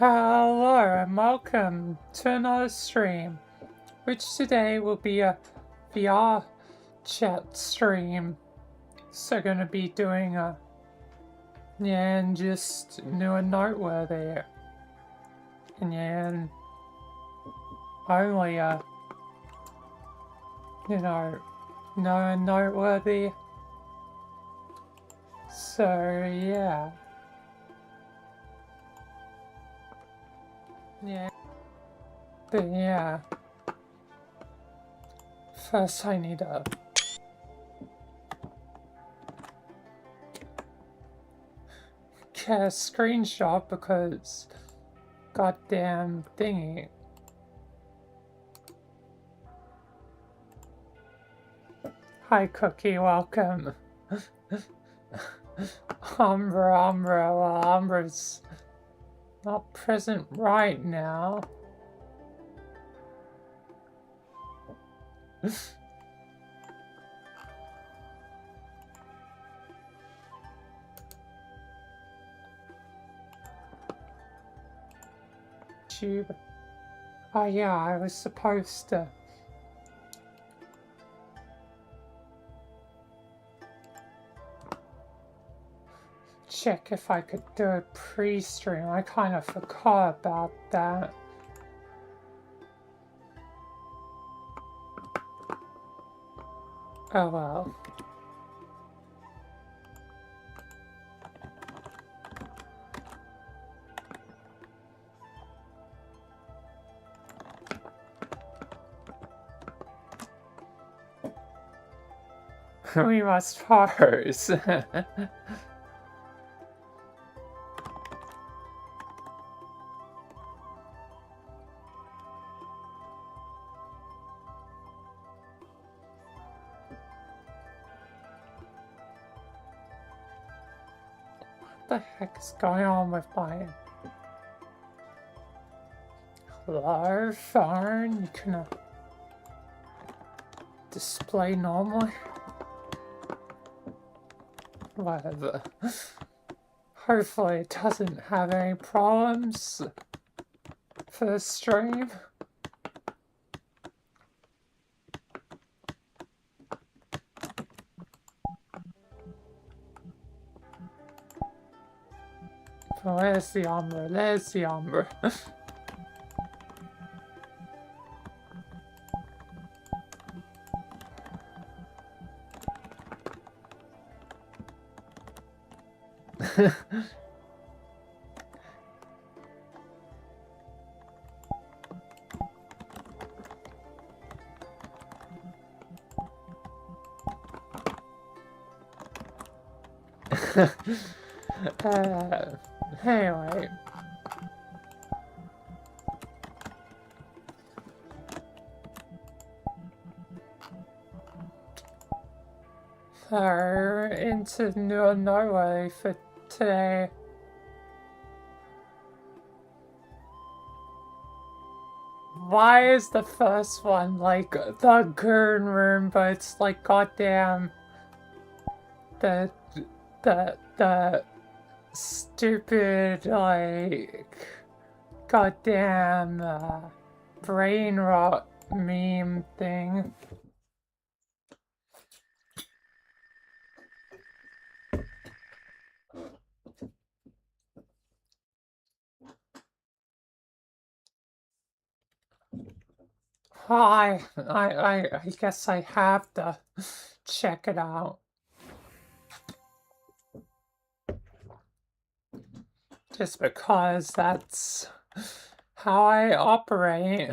Hello and welcome to another stream, which today will be a VR chat stream. So gonna be doing and just new and noteworthy. And only new and noteworthy. So yeah. Yeah. But yeah. First I need a screenshot because goddamn thingy. Hi Cookie, welcome. Umbra, well Umbra's not present right now. Tube. Oh yeah, I was supposed to check if I could do a pre-stream. I kind of forgot about that. Oh well. We must pause. What the heck is going on with my... Hello, phone? You can display normally? Whatever. Hopefully it doesn't have any problems for the stream. Where's the Umbra? There's the Umbra. Anyway. So, into New Norway for today. Why is the first one like the goon room, but it's like goddamn the stupid like goddamn brain rot meme thing. I guess I have to check it out. Just because that's how I operate.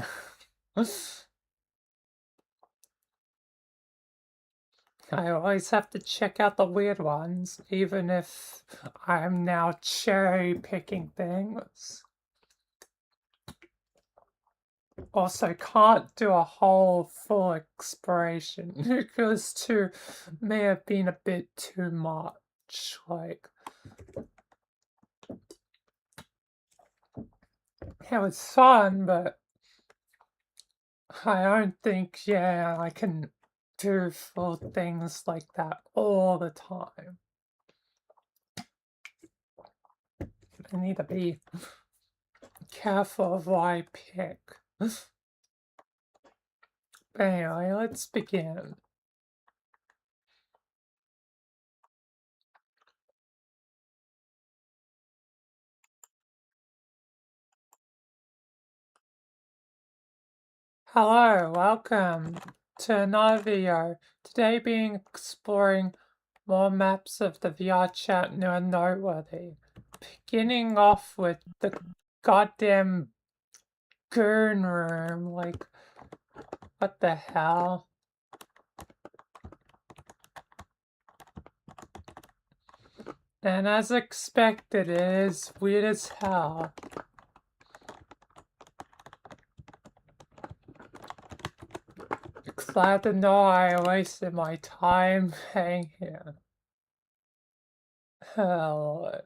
I always have to check out the weird ones, even if I'm now cherry picking things. Also, can't do a whole full exploration because may have been a bit too much. Like, it was fun, but I don't think, I can do full things like that all the time. I need to be careful of what I pick. But anyway, let's begin. Hello, welcome to another video. Today being exploring more maps of the VR chat new and noteworthy. Beginning off with the goddamn goon room, like, what the hell? And as expected, it is weird as hell. Glad to know I wasted my time hanging here. Oh, Lord.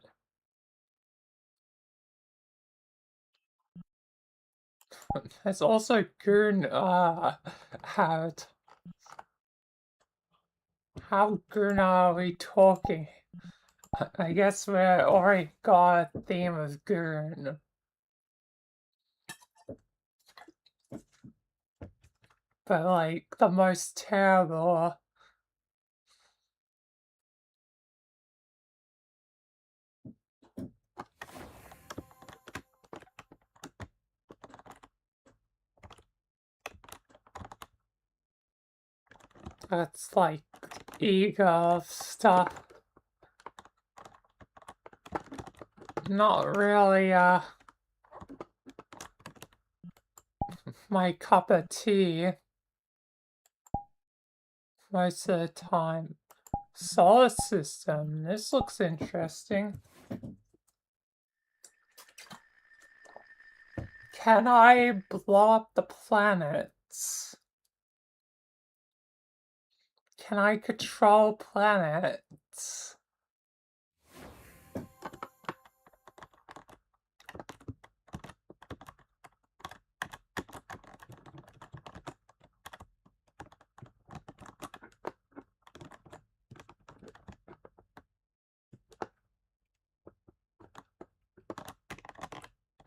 There's also goon, how goon are we talking? I guess we already got a theme of goon. But like, the most terrible. That's like ego stuff. Not really, my cup of tea most of the time. Solar system, this looks interesting. Can I blow up the planets? Can I control planets?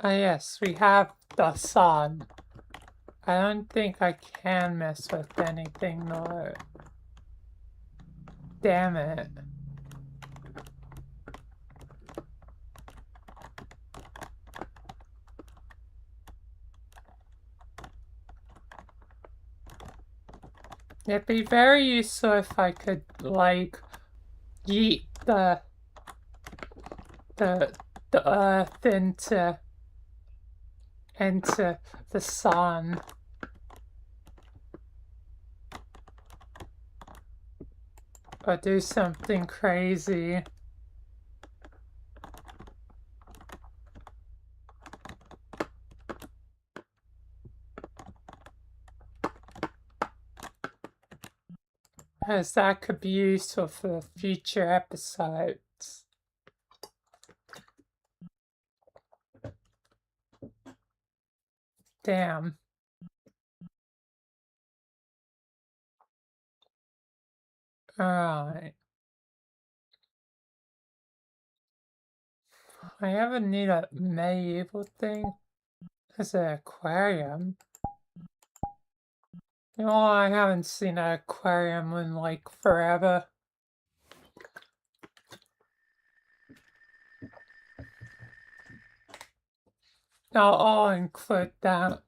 Ah yes, we have the sun. I don't think I can mess with anything though. Damn it. It'd be very useful if I could, like, yeet the earth into the sun. Or do something crazy. As that could be useful for future episodes. Damn. Alright. I ever need a medieval thing? There's an aquarium. You know, I haven't seen an aquarium in like forever. I'll include that.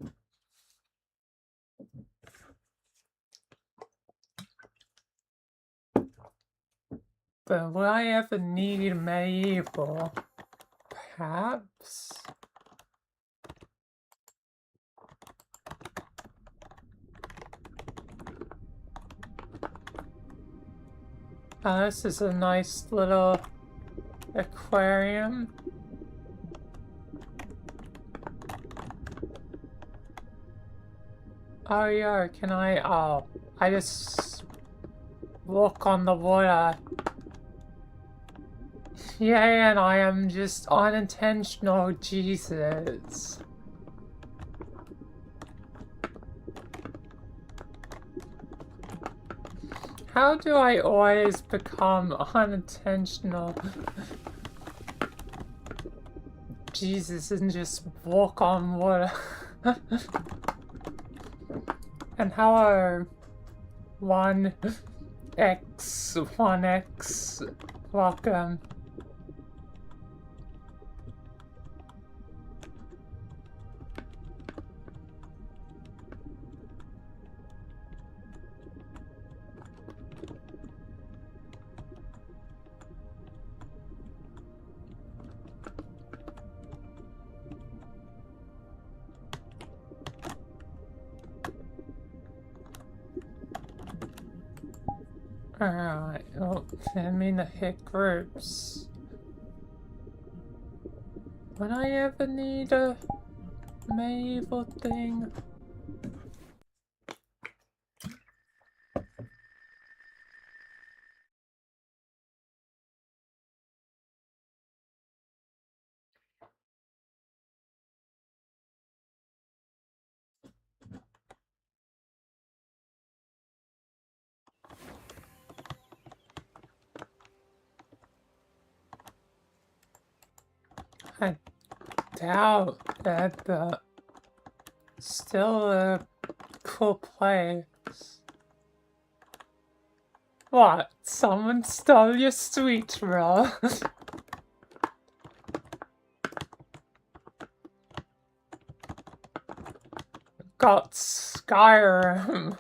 But will I ever need medieval? Perhaps? Oh, this is a nice little aquarium. Oh yeah, can I, oh, I just walk on the water. Yeah, and I am just unintentional, Jesus. How do I always become unintentional? Jesus, and just walk on water. And hello, 1x, welcome. Alright, oh, I mean the hit groups. Would I ever need a medieval thing? I doubt that, but still a cool place. What? Someone stole your sweet roll? Got Skyrim.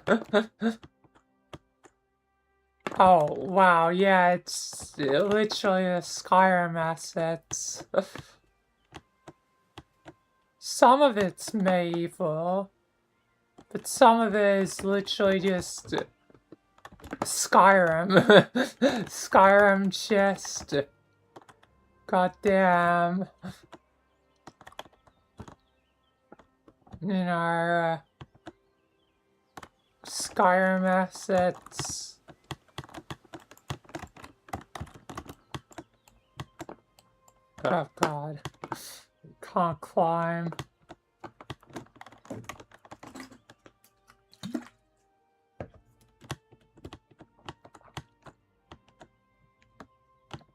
Oh, wow, yeah, it's literally a Skyrim assets. Some of it's medieval, but some of it is literally just Skyrim. Skyrim chest. Goddamn. You know, Skyrim assets. Oh god. Can't climb.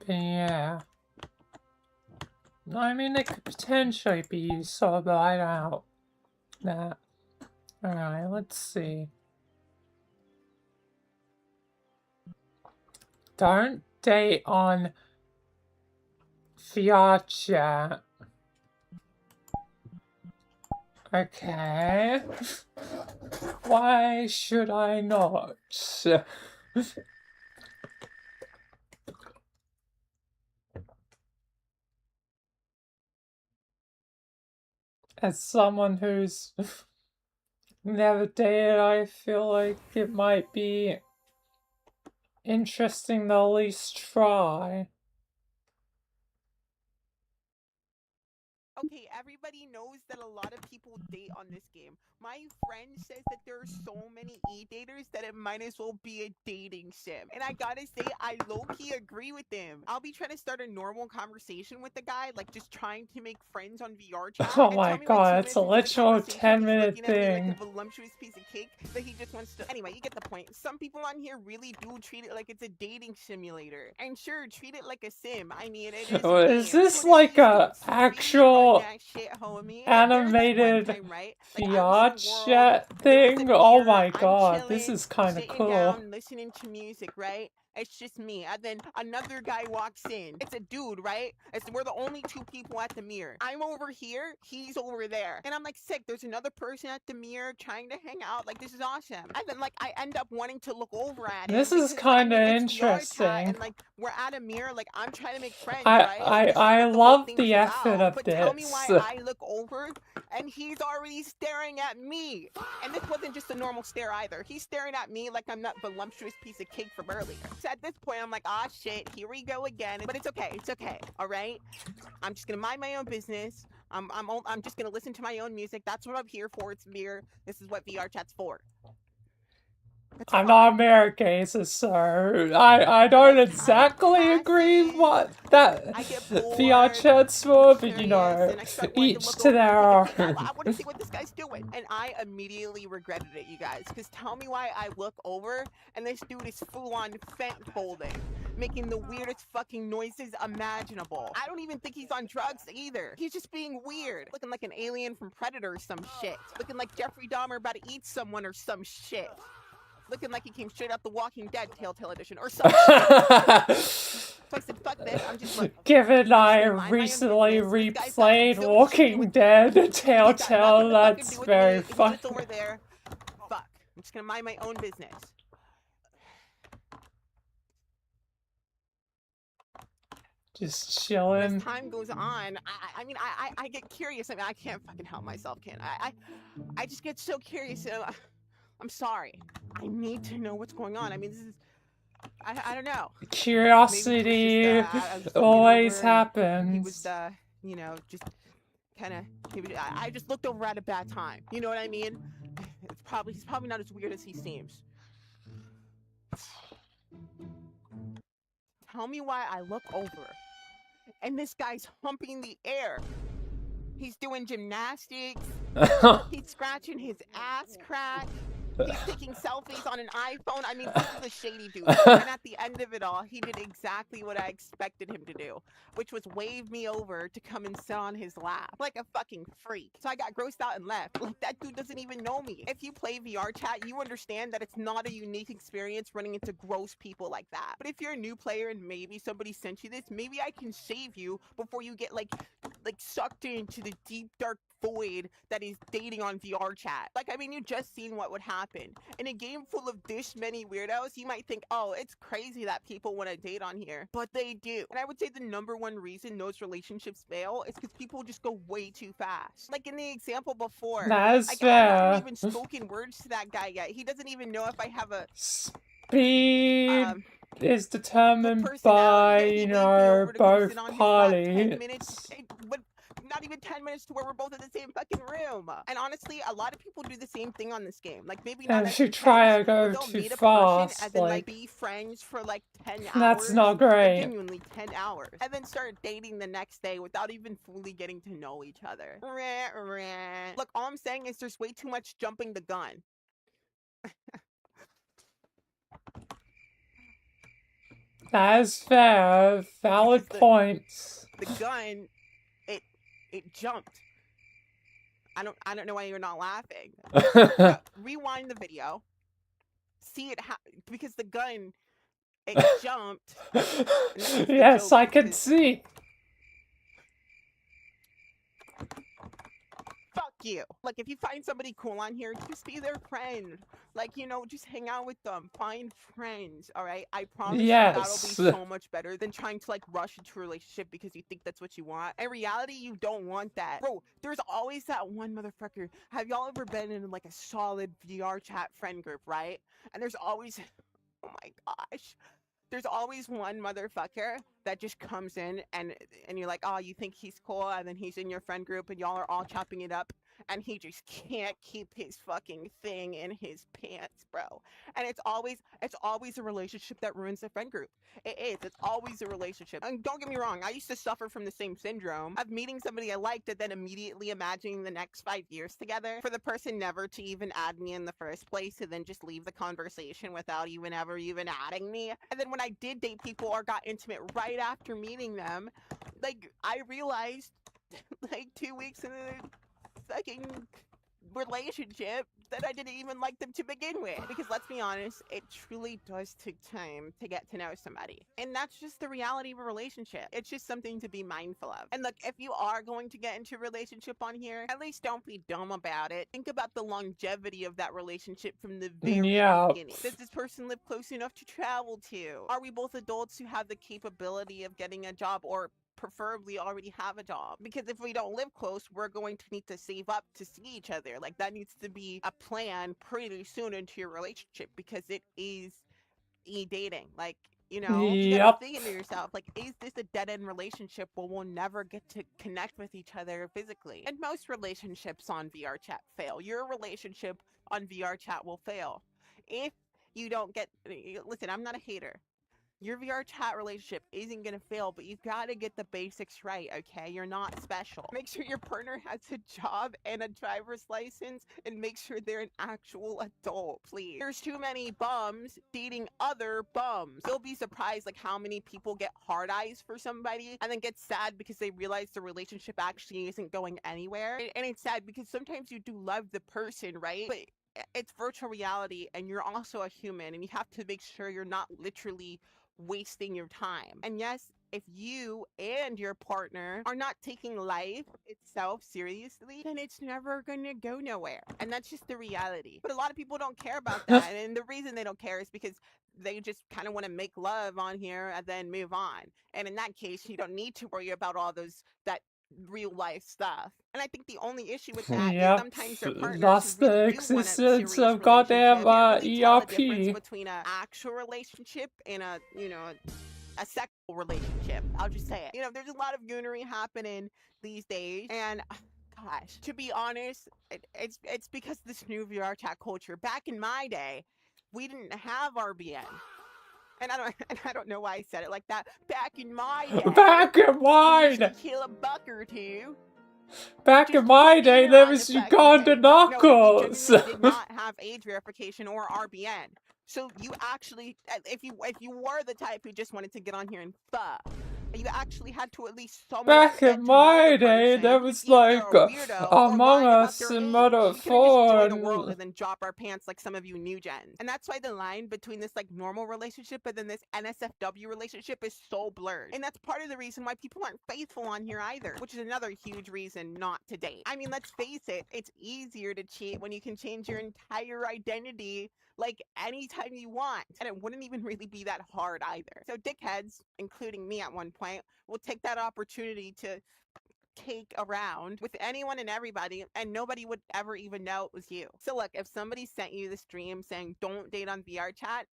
But yeah. I mean, it could potentially be useful, but I doubt that. Alright, let's see. Don't date on VR chat. Okay. Why should I not? As someone who's never dated, I feel like it might be interesting to at least try. Okay, everybody knows that a lot of people date on this game. My friend says that there are so many e-daters that it might as well be a dating sim. And I gotta say, I low-key agree with them. I'll be trying to start a normal conversation with the guy, like just trying to make friends on VR chat. Oh and my tell me, god, like, it's 2 a minutes into the literal conversation, 10-minute he's looking at me thing. like a voluptuous piece of cake that he just wants to... Anyway, you get the point. Some people on here really do treat it like it's a dating simulator. And sure, treat it like a sim. I mean, it is a game. Is this So like please a don't speak on actual that shit, homie. animated Time, right? VR World, chat thing? Oh my god, this is kind of cool. Down, listening to music, right? It's just me. And then another guy walks in. It's a dude, right? We're the only 2 people at the mirror. I'm over here, he's over there. And I'm like, sick, there's another person at the mirror trying to hang out. Like, this is awesome. And then, like, I end up wanting to look over at him. This is kind of interesting. And, like, we're at a mirror, like, I'm trying to make friends, right? I love the effort of but this. tell me why I look over and he's already staring at me. And this wasn't just a normal stare either. He's staring at me like I'm that voluptuous piece of cake from earlier. So at this point, I'm like, ah, shit, here we go again. But it's okay, all right? I'm just gonna mind my own business. I'm just gonna listen to my own music. That's what I'm here for. It's VR. This is what VR chat's for. I'm not American, so I don't exactly agree what that VR chat's for, but you know, each to their own. I want to see what this guy's doing. And I immediately regretted it, you guys, because tell me why I look over and this dude is full on fent folding. making the weirdest fucking noises imaginable. I don't even think he's on drugs either. He's just being weird. Looking like an alien from Predator or some shit. Looking like Jeffrey Dahmer about to eat someone or some shit. Looking like he came straight out The Walking Dead Telltale Edition or some shit. So I said, fuck this, I'm just like... Given I recently replayed Walking Dead Telltale, that's very funny. It's over there. Fuck. I'm just gonna mind my own business. Just chilling. As time goes on, I mean, I get curious. I mean, I can't fucking help myself, can I just get so curious. I'm sorry. I need to know what's going on. I mean, this is... I don't know. Curiosity always happens. He was, you know, just kind of... I just looked over at a bad time. You know what I mean? He's probably not as weird as he seems. Tell me why I look over and this guy's humping the air. He's doing gymnastics. He's scratching his ass crack. He's taking selfies on an iPhone. I mean, this is a shady dude. And at the end of it all, he did exactly what I expected him to do, which was wave me over to come and sit on his lap like a fucking freak. So I got grossed out and left. Like, that dude doesn't even know me. If you play VR chat, you understand that it's not a unique experience running into gross people like that. But if you're a new player and maybe somebody sent you this, maybe I can save you before you get like sucked into the deep dark void that is dating on VR chat. Like, I mean, you just seen what would happen. In a game full of this many weirdos, you might think, oh, it's crazy that people want to date on here. But they do. And I would say the #1 reason those relationships fail is because people just go way too fast. Like in the example before. That's fair. I haven't even spoken words to that guy yet. He doesn't even know if I have a... Speed is determined by, you know, both parties. Not even 10 minutes to where we're both in the same fucking room. And honestly, a lot of people do the same thing on this game. Like, maybe not if you try to go too fast, and then, like, be friends for like 10 hours. That's not great. Genuinely 10 hours. And then start dating the next day without even fully getting to know each other. Look, all I'm saying is there's way too much jumping the gun. That is fair. Valid points. The gun... It jumped. I don't know why you're not laughing. Rewind the video. See it because the gun, it jumped. Yes, I can see. Fuck you. Like, if you find somebody cool on here, just be their friend. Like, you know, just hang out with them. Find friends, all right? I promise you that'll be so much better than trying to, like, rush into a relationship because you think that's what you want. In reality, you don't want that. Bro, there's always that one motherfucker. Have y'all ever been in, like, a solid VR chat friend group, right? And there's always... Oh, my gosh. There's always one motherfucker that just comes in and you're like, oh, you think he's cool, and then he's in your friend group and y'all are all chopping it up and he just can't keep his fucking thing in his pants, bro. And it's always a relationship that ruins the friend group. It is. It's always a relationship. And don't get me wrong, I used to suffer from the same syndrome of meeting somebody I liked and then immediately imagining the next 5 years together, for the person never to even add me in the first place and then just leave the conversation without even adding me. And then when I did date people or got intimate right after meeting them, like, I realized like 2 weeks into the fucking relationship that I didn't even like them to begin with. Because let's be honest, it truly does take time to get to know somebody. And that's just the reality of a relationship. It's just something to be mindful of. And look, if you are going to get into a relationship on here, at least don't be dumb about it. Think about the longevity of that relationship from the very beginning. Does this person live close enough to travel to? Are we both adults who have the capability of getting a job, or preferably already have a job? Because if we don't live close, we're going to need to save up to see each other. Like, that needs to be a plan pretty soon into your relationship, because it is e-dating. Like, you know, you gotta think to yourself, like, is this a dead-end relationship where we'll never get to connect with each other physically? And most relationships on VR chat fail. Your relationship on VR chat will fail if you don't get... Listen, I'm not a hater. Your VR chat relationship isn't gonna fail, but you've got to get the basics right, okay? You're not special. Make sure your partner has a job and a driver's license, and make sure they're an actual adult, please. There's too many bums dating other bums. You'll be surprised like how many people get hard eyes for somebody and then get sad because they realize the relationship actually isn't going anywhere. And it's sad because sometimes you do love the person, right? But it's virtual reality and you're also a human, and you have to make sure you're not literally wasting your time. And yes, if you and your partner are not taking life itself seriously, then it's never gonna go nowhere. And that's just the reality. But a lot of people don't care about that. And the reason they don't care is because they just kind of want to make love on here and then move on. And in that case, you don't need to worry about all that real life stuff. And I think the only issue with that is Yep, sometimes their partners who lost really the do want a existence serious of goddamn relationship can't really tell the difference ERP. between an actual relationship and a sexual relationship. I'll just say it. There's a lot of goonery happening these days, and gosh, to be honest, it's because of this new VR chat culture. Back in my day, we didn't have RBN. And I don't know why I said it like that. Back in my day, Back in we used to mine! kill a buck or two. Back in Just my put day, dinner there on the was fucking Uganda table. No, we knuckles! genuinely did not have age verification or RBN. So you actually, if you were the type who just wanted to get on here and fuck, you actually had to at least somewhat Back get in to know the my day, there person, was even if they're like a weirdo or Among lying about Us their and age. Mother We couldn't just join a 4 world and and then drop our pants like some of you new gens. And that's why the line between this like normal relationship and then this NSFW relationship is so blurred. And that's part of the reason why people aren't faithful on here either, which is another huge reason not to date. I mean, let's face it, it's easier to cheat when you can change your entire identity like anytime you want. And it wouldn't even really be that hard either. So dickheads, including me at one point, will take that opportunity to cake around with anyone and everybody, and nobody would ever even know it was you. So look, if somebody sent you this dream saying don't date on VR chat,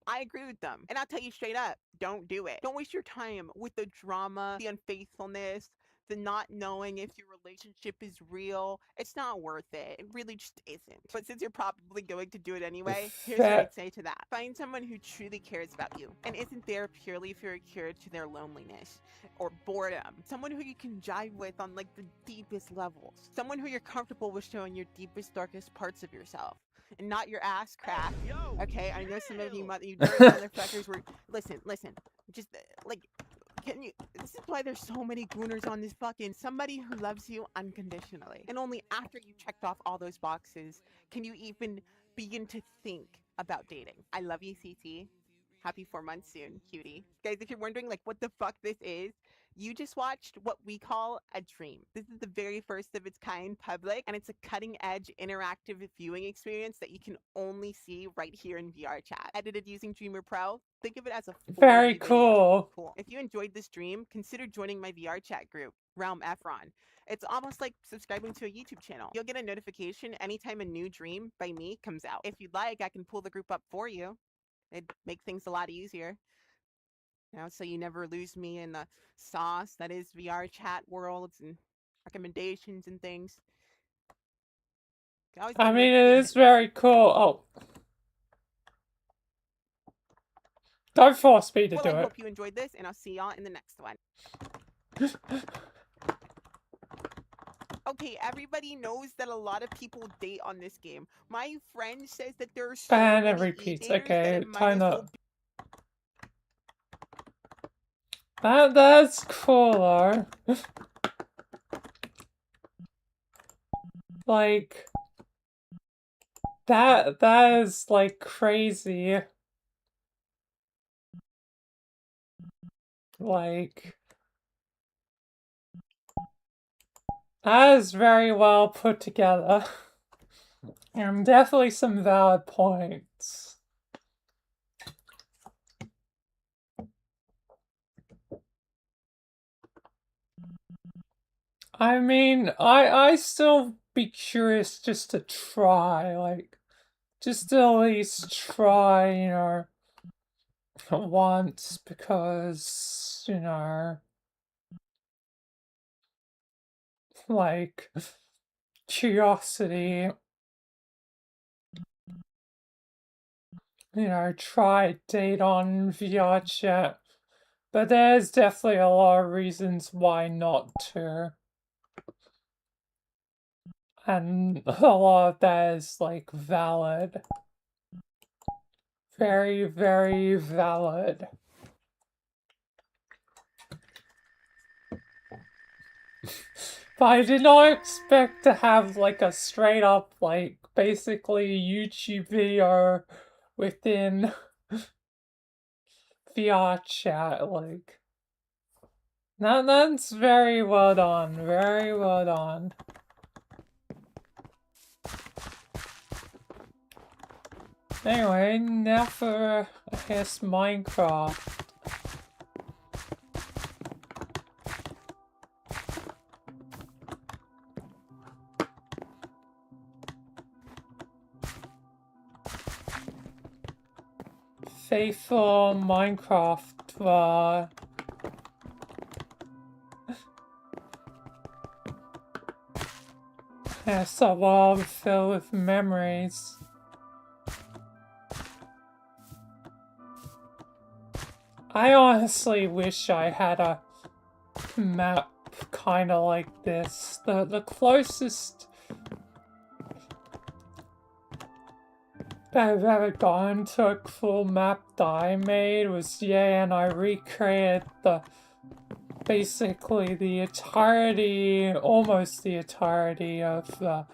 I agree with them. And I'll tell you straight up, don't do it. Don't waste your time with the drama, the unfaithfulness, the not knowing if your relationship is real. It's not worth it. It really just isn't. But since you're probably going to do it anyway, here's what fat. I'd say to that. Find someone who truly cares about you and isn't there purely for a cure to their loneliness or boredom. Someone who you can jive with on like the deepest levels. Someone who you're comfortable with showing your deepest, darkest parts of yourself. And not your ass crack. Okay, I know some of you dirty motherfuckers were. Listen. Just like, can you? This is why there's so many gooners on this fucking. Somebody who loves you unconditionally, and only after you checked off all those boxes can you even begin to think about dating. I love you, CT. Happy 4 months soon, cutie. Guys, if you're wondering like what the fuck this is, you just watched what we call a dream. This is the very first of its kind public, and it's a cutting edge interactive viewing experience that you can only see right here in VR chat. Edited using Dreamer Pro. Think of it as a 4D Very video. cool. Cool. If you enjoyed this dream, consider joining my VR chat group, Realm Efron. It's almost like subscribing to a YouTube channel. You'll get a notification anytime a new dream by me comes out. If you'd like, I can pull the group up for you. It'd make things a lot easier. So you never lose me in the sauce that is VR chat worlds and recommendations and things. I mean, it is very cool. Oh. Don't force me to do I it. hope you enjoyed this, and I'll see y'all in the next one. Okay, everybody knows that a lot of people date on this game. My friend says that there are so And it many repeats. e-daters that Okay, it might time as well up. That's cooler. Like, that is like crazy. Like, that is very well put together. And definitely some valid points. I mean, I still be curious just to try, like, just to at least try, once, because, like, curiosity. you know, try date on VR chat. But there's definitely a lot of reasons why not to. And a lot of that is like valid. Very, very valid. But I did not expect to have like a straight up, like, basically YouTube video within VR chat. Like, that's very well done. Very well done. Anyway, now for, I guess, Minecraft. Faithful Minecraft, it's a world filled with memories. I honestly wish I had a map kind of like this. The closest I've ever gone to a cool map that I made was, yeah, and I recreated basically the entirety, almost the entirety of the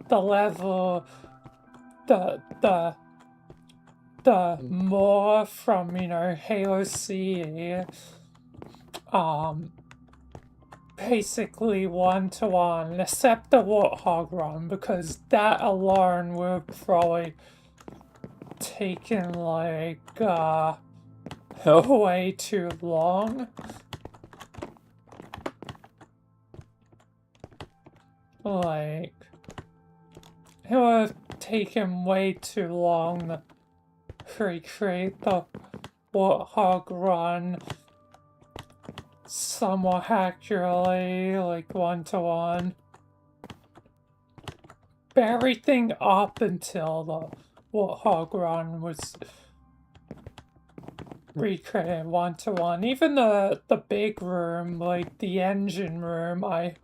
level, the more from, you know, Halo CE, basically one-to-one, except the Warthog run, because that alone would have probably taken, like, way too long. Like, it would have taken way too long to recreate the Warthog run somewhat accurately, like one-to-one. But everything up until the Warthog run was recreated one-to-one. Even the big room, like the engine room, I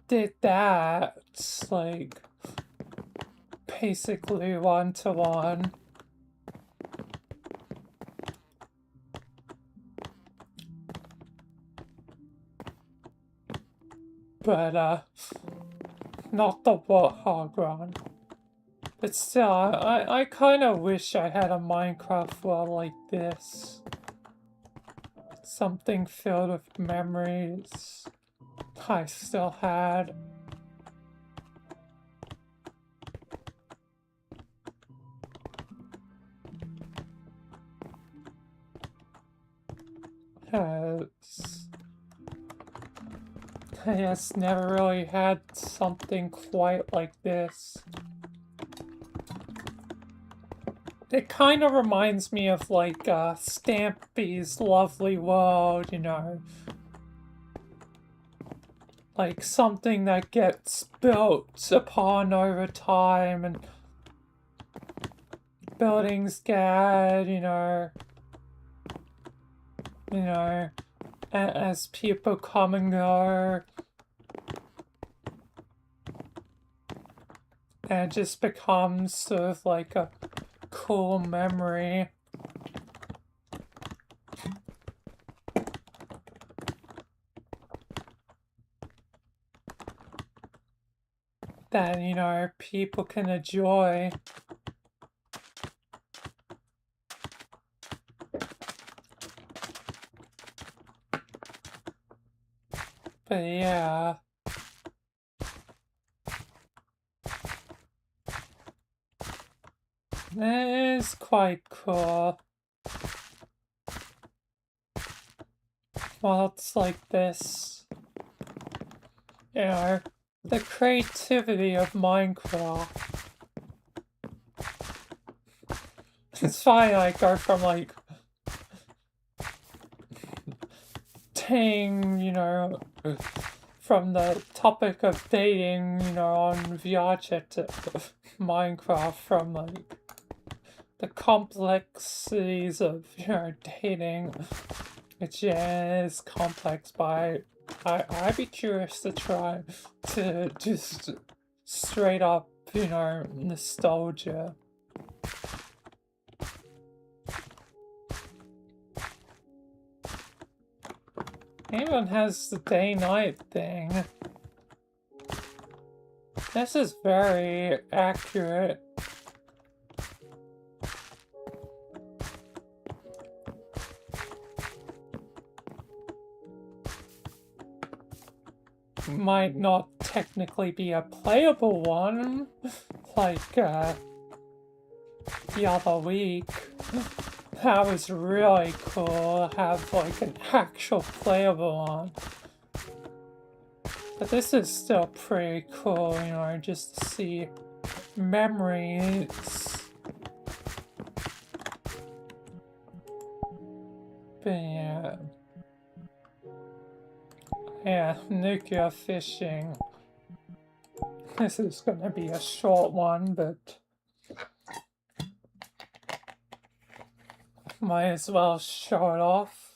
did that. It's like basically one-to-one. But, not the Warthog run. But still, I kind of wish I had a Minecraft world like this. Something filled with memories I still had. I just never really had something quite like this. It kind of reminds me of, like, Stampy's Lovely World, you know. Like, something that gets built upon over time, and buildings get, you know, as people come and go. And it just becomes sort of like a cool memory. That, you know, people can enjoy. But yeah. It is quite cool. Well, it's like this. You know, the creativity of Minecraft. It's funny, I go from, like, you know, from the topic of dating, you know, on VRC to Minecraft, from like the complexities of, you know, dating, which is complex, but I'd be curious to try to just straight up, you know, nostalgia. Anyone has the day-night thing. This is very accurate. Might not technically be a playable one, like, the other week. That was really cool to have, like, an actual playable one. But this is still pretty cool, you know, just to see memories. But yeah. Yeah, nuclear fishing. This is gonna be a short one, but might as well show it off.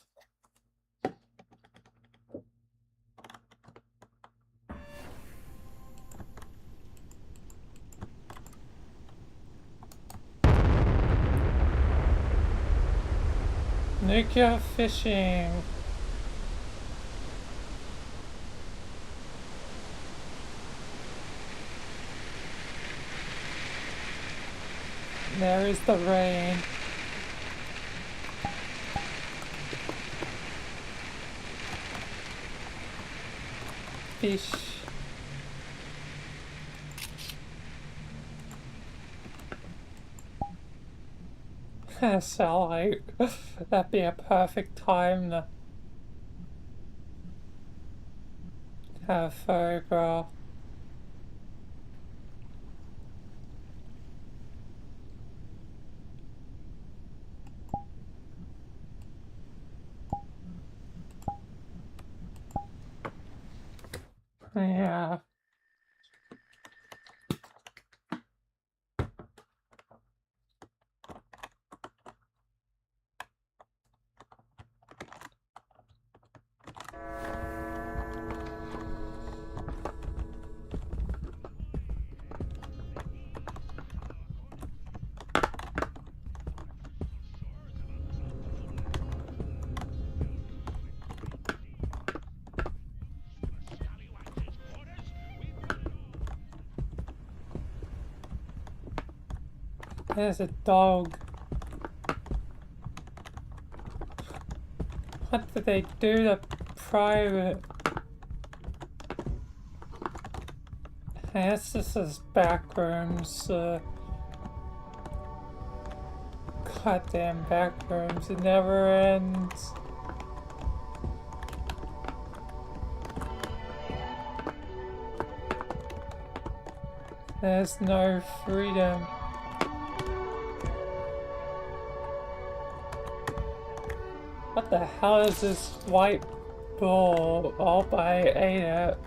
Nuclear fishing. There is the rain. Fish. So like, that'd be a perfect time to have a photograph. Yeah. There's a dog. What did they do to private? I guess this is back rooms. Goddamn back rooms. It never ends. There's no freedom. What the hell is this white bull? Oh, I ate it.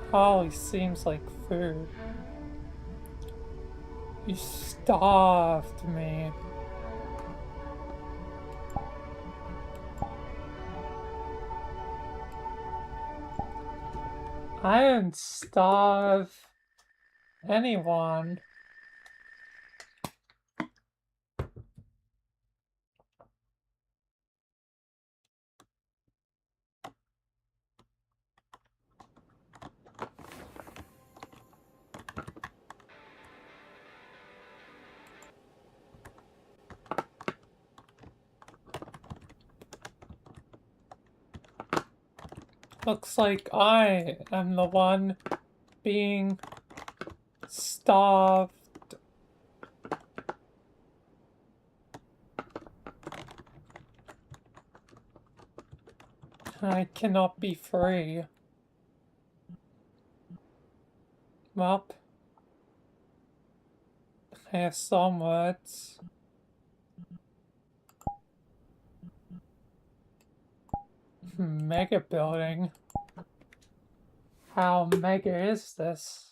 Holly seems like food. You starved me. I didn't starve anyone. Looks like I am the one being starved. I cannot be free. Well, I have some words. mega building. How mega is this?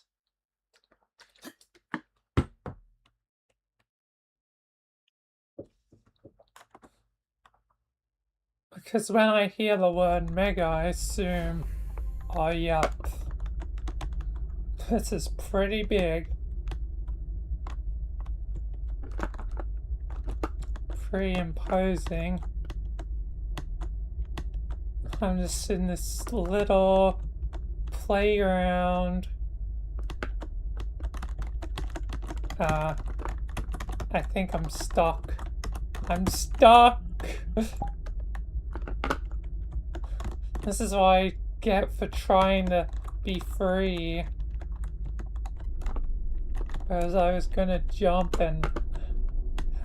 Because when I hear the word mega, I assume, oh yep, this is pretty big. Pretty imposing. I'm just in this little playground. I think I'm stuck. I'm stuck! This is what I get for trying to be free. Because I was gonna jump and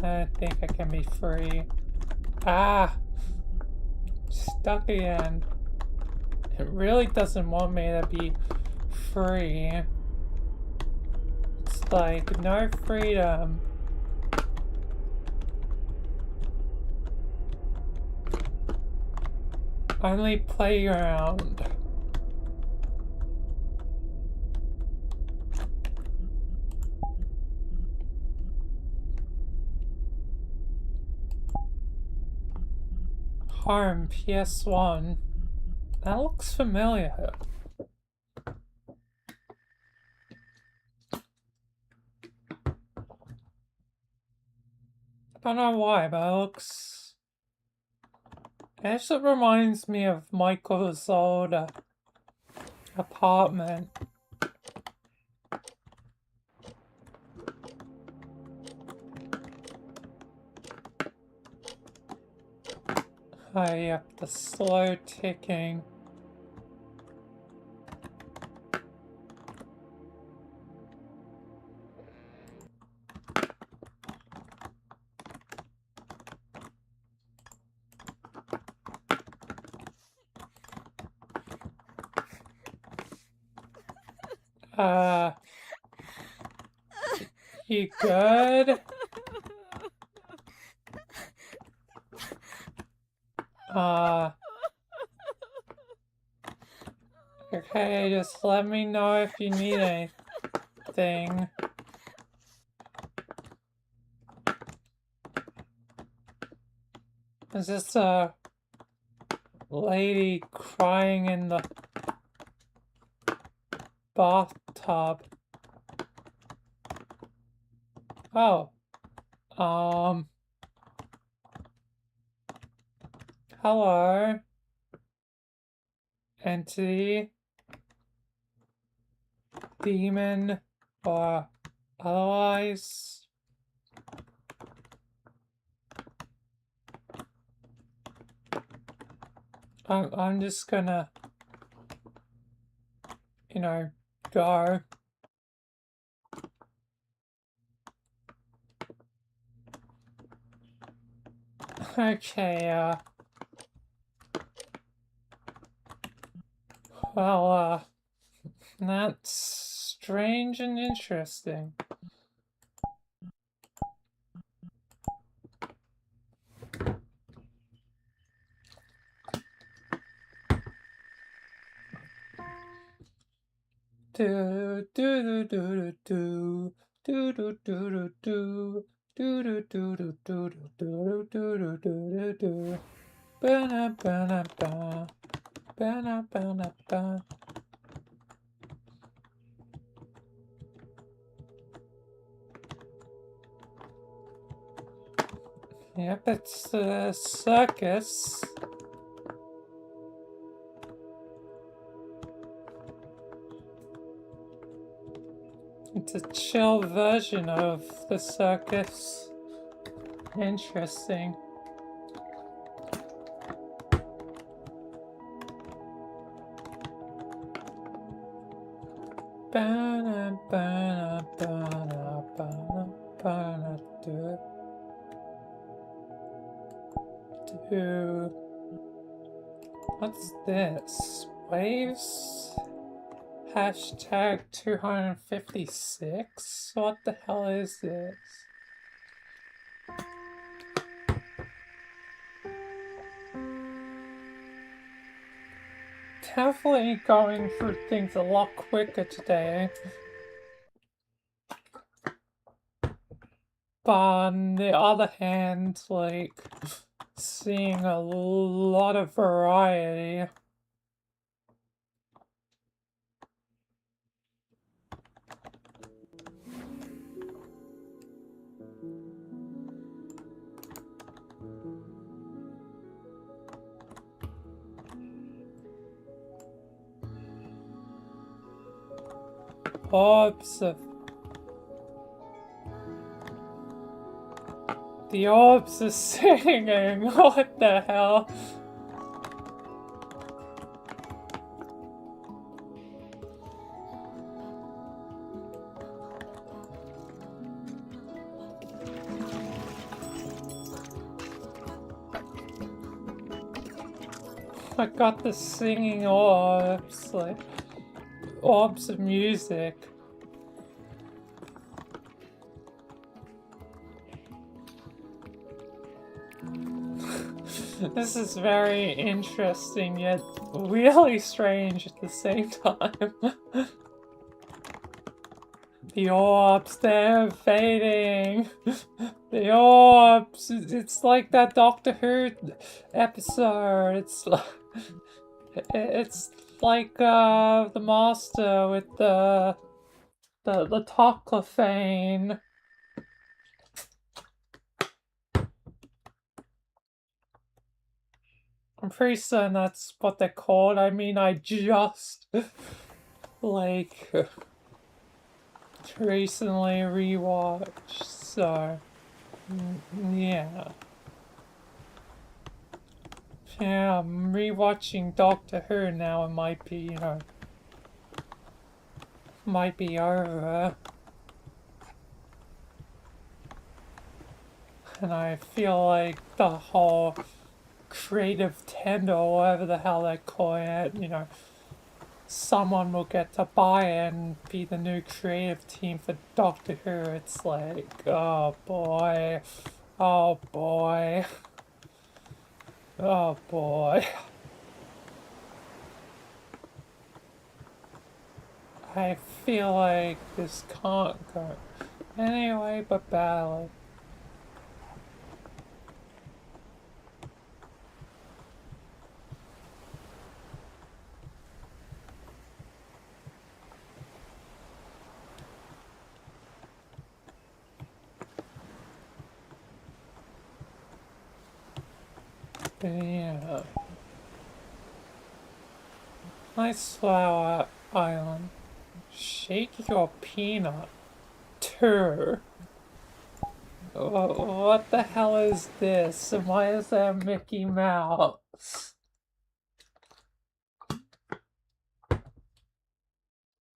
I don't think I can be free. Ah! Stuck again. It really doesn't want me to be free. It's like no freedom. Only playground. Home, PS1. That looks familiar. I don't know why, but it looks... It actually reminds me of Michael's old apartment. Oh, yep, the slow ticking. You good? Okay, just let me know if you need anything. Is this a lady crying in the bathtub? Oh. Hello. Entity. Demon. Or otherwise. I'm just gonna, you know, go. Okay, well, that's strange and interesting. Do do do do do do do do do do do do do do do do do do do do. Ba ba ba ba ba ba. Yep, it's a circus. It's a chill version of the circus. Interesting. Ba ba ba ba ba do. What's this? Waves? Hashtag 256? What the hell is this? definitely going through things a lot quicker today. But on the other hand, like, seeing a lot of variety. Orbs of... The orbs are singing! What the hell? I got the singing orbs, like, orbs of music. This is very interesting, yet really strange at the same time. The orbs, they're fading. The orbs, it's like that Doctor Who episode. It's like the Master with the Toclophane. I'm pretty certain that's what they're called. I mean, I just like recently rewatched, so yeah. Yeah, I'm rewatching Doctor Who now. It might be, you know, might be over. And I feel like the whole creative tender, or whatever the hell they call it, you know, someone will get to buy it and be the new creative team for Doctor Who. It's like, oh boy, oh boy, oh boy. I feel like this can't go anyway but badly. Yeah. Nice flower island. Shake your peanut. Tur. What the hell is this? And why is there Mickey Mouse?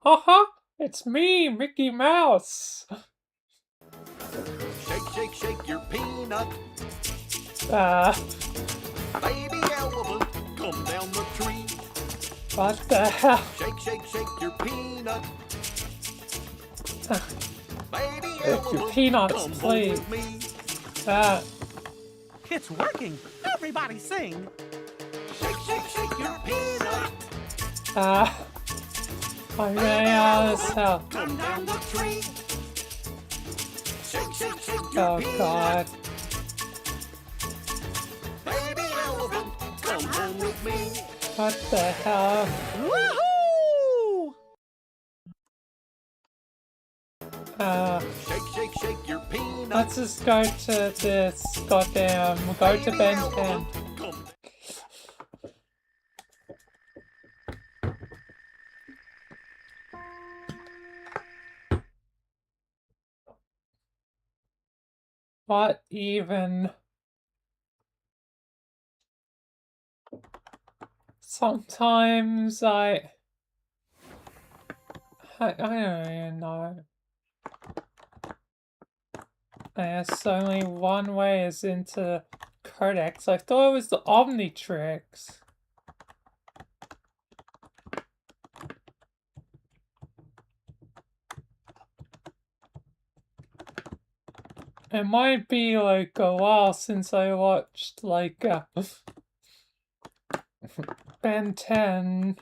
Haha! It's me, Mickey Mouse! Shake, shake, shake your peanut. Baby elephant, come down the tree. What the hell? Shake, shake, shake your peanut. Baby Your elephant, peanuts, come please. home with me. It's working. Everybody sing. Shake, shake, shake your peanut. I'm running out of this hell. Come down the tree. Shake, shake, shake your Oh peanut. god. Baby elephant, come home with me. What the hell? Woohoo! Shake, shake, shake your peanut. Let's just go to this goddamn, go to Baby Ben 10. elephant, come. What even? Sometimes I don't even know. There's only one way is into Codex. I thought it was the Omnitrix. It might be like a while since I watched like Ben 10.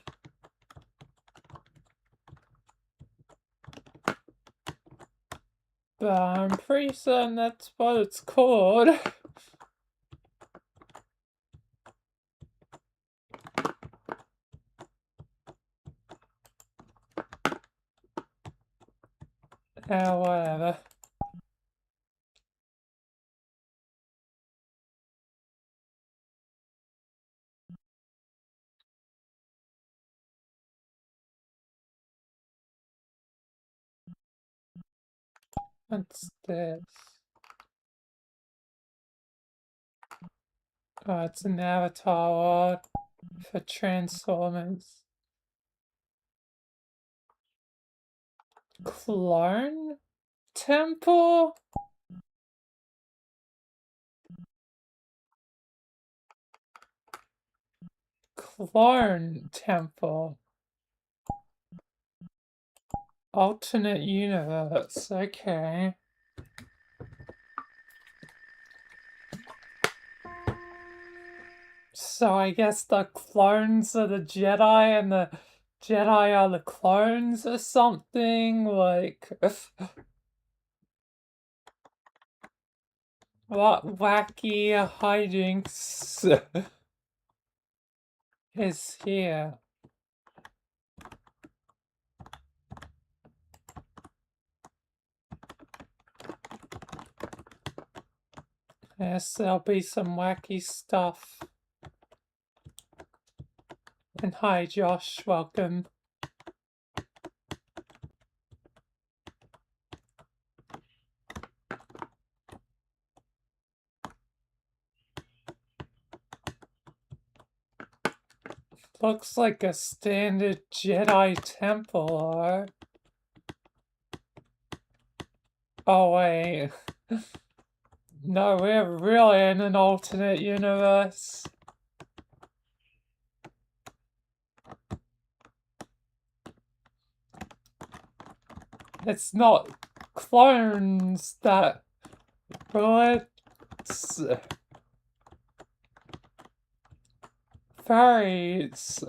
But I'm pretty certain that's what it's called. Whatever. What's this? Oh, it's an avatar art for Transformers. Clone Temple? Clone Temple. Alternate universe, okay. So I guess the clones are the Jedi and the Jedi are the clones or something? Like, what wacky hijinks is here? Yes, there'll be some wacky stuff. And hi, Josh, welcome. Looks like a standard Jedi temple, or... Oh, wait. No, we're really in an alternate universe. It's not clones that... Well, it's... fairies.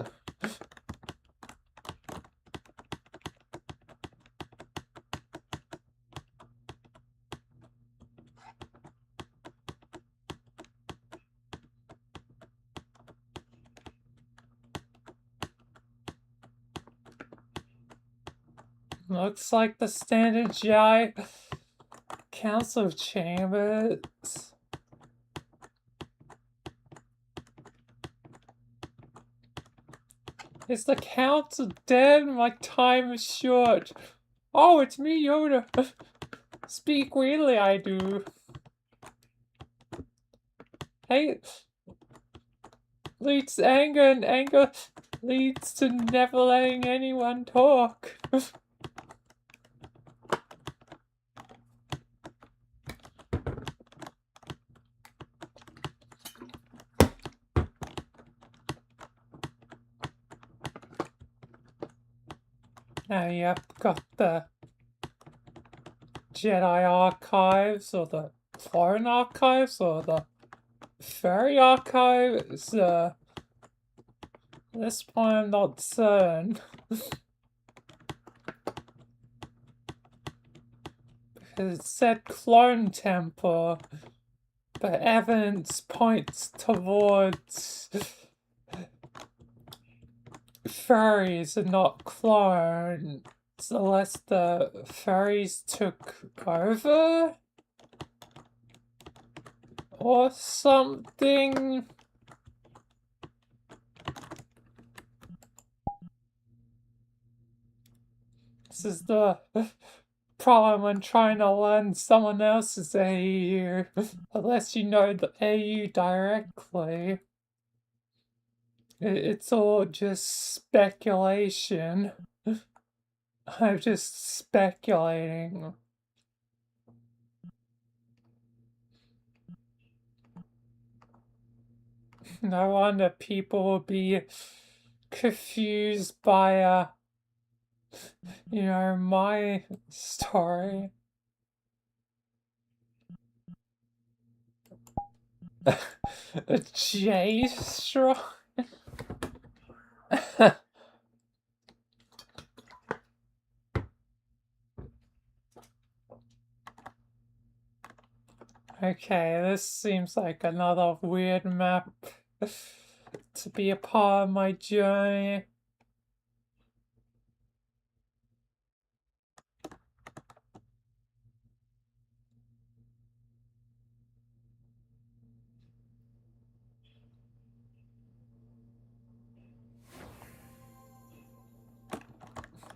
Looks like the standard Jedi Council Chambers. Is the council dead? My time is short. Oh, it's me, Yoda. Speak weirdly, I do. Hey, leads to anger, and anger leads to never letting anyone talk. Yep, got the Jedi Archives, or the Clone Archives, or the Fairy Archives. At this point, I'm not certain. Because it said Clone Temple, but evidence points towards fairies and not clones, unless the fairies took over or something. This is the problem when trying to learn someone else's AU, unless you know the AU directly. It's all just speculation. I'm just speculating. No wonder people will be confused by, my story. A J straw? Okay, this seems like another weird map to be a part of my journey.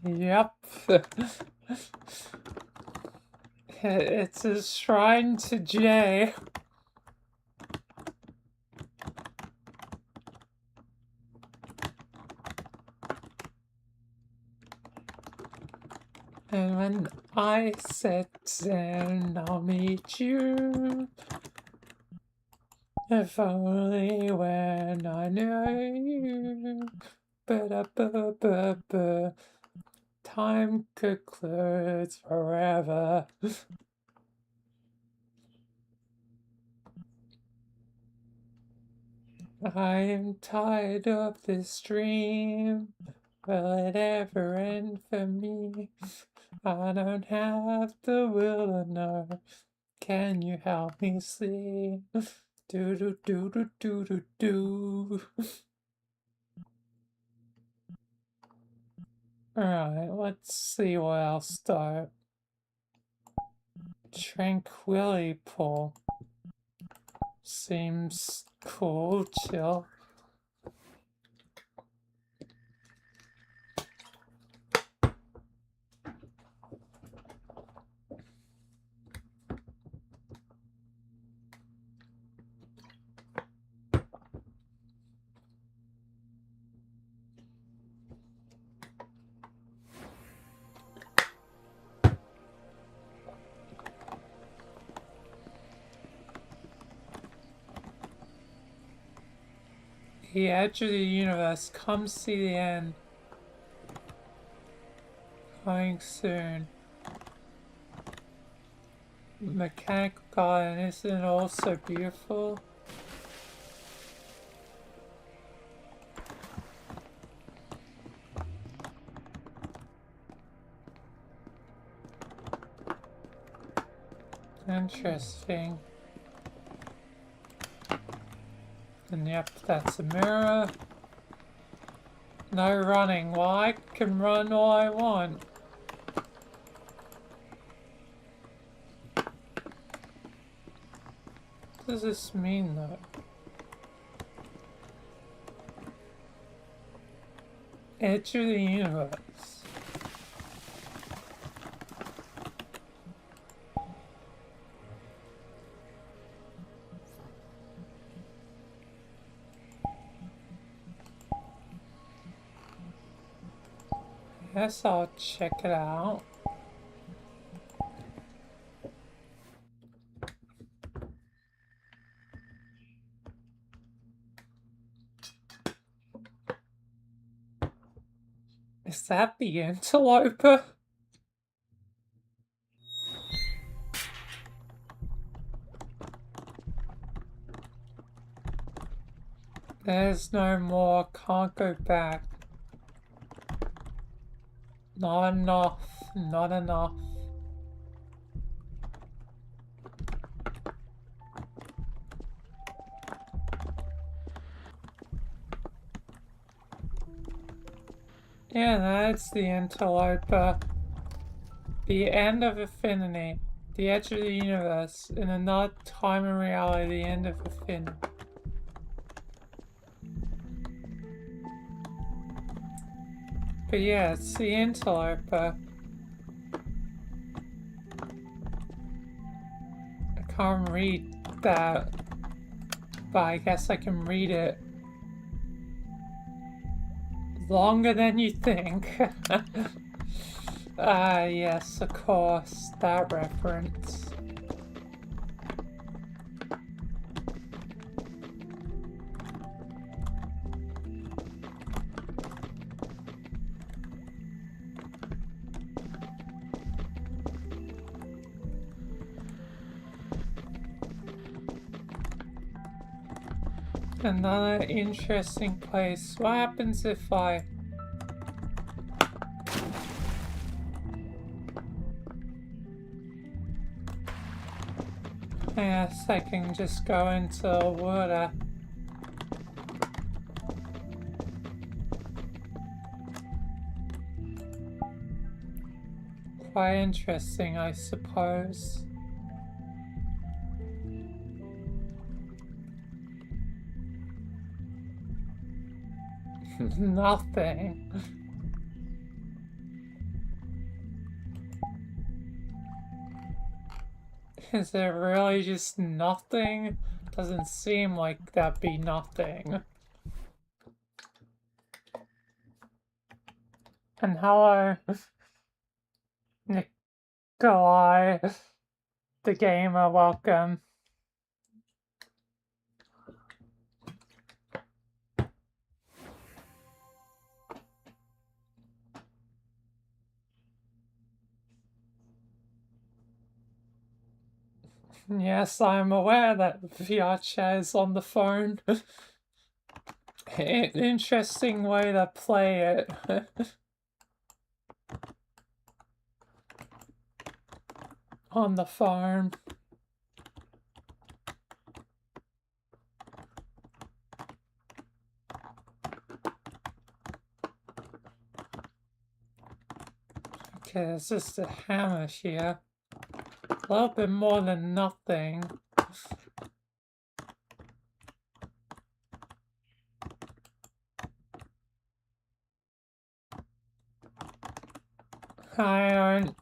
Yep. It's a shrine to Jay. And when I sit down, I'll meet you. If only when I know you. Ba-da-ba-ba-ba. Time could close forever. I am tired of this dream. Will it ever end for me? I don't have the will to know. Can you help me see? Do do do do do do do. Alright, let's see what I'll start. Tranquility Pool. Seems cool, chill. The edge of the universe. Come see the end. Coming soon. Mechanical Garden, isn't it also beautiful? Interesting. And yep, that's a mirror. No running. Well, I can run all I want. What does this mean, though? Edge of the universe. Guess I'll check it out. Is that the interloper? There's no more, can't go back. Not enough, not enough. Yeah, that's the interloper. The end of infinity. The edge of the universe. In another time and reality, the end of infinity. But yeah, it's the interloper. I can't read that, but I guess I can read it. Longer than you think. Ah, yes, of course, that reference. Another interesting place. What happens if I... I guess I can just go into the water. Quite interesting, I suppose. Nothing. Is there really just nothing? Doesn't seem like that'd be nothing. And hello, Nikolai, the gamer, welcome. Yes, I'm aware that VRC is on the phone. Interesting way to play it. On the phone. Okay, there's just a hammer here. A little bit more than nothing. I don't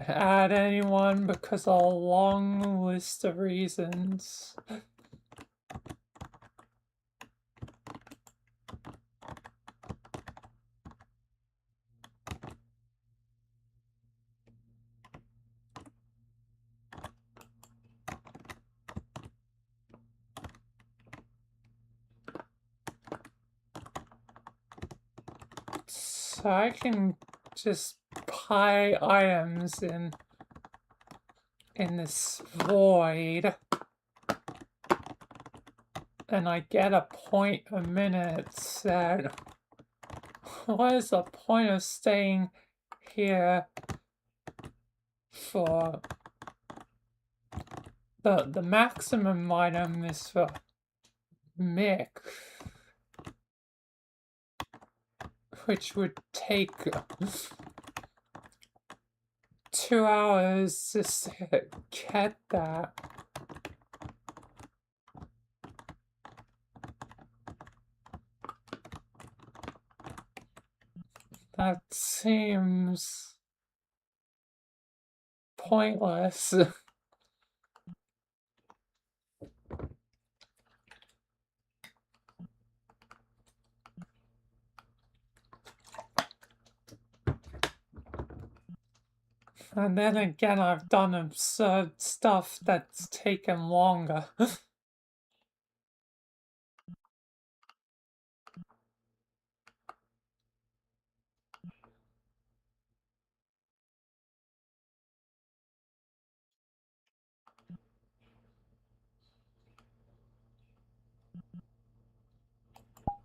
add anyone because of a long list of reasons. So I can just buy items in this void, and I get a point a minute. So what is the point of staying here for the maximum item is for Mick, which would take 2 hours just to get that. That seems pointless. And then again, I've done absurd stuff that's taken longer.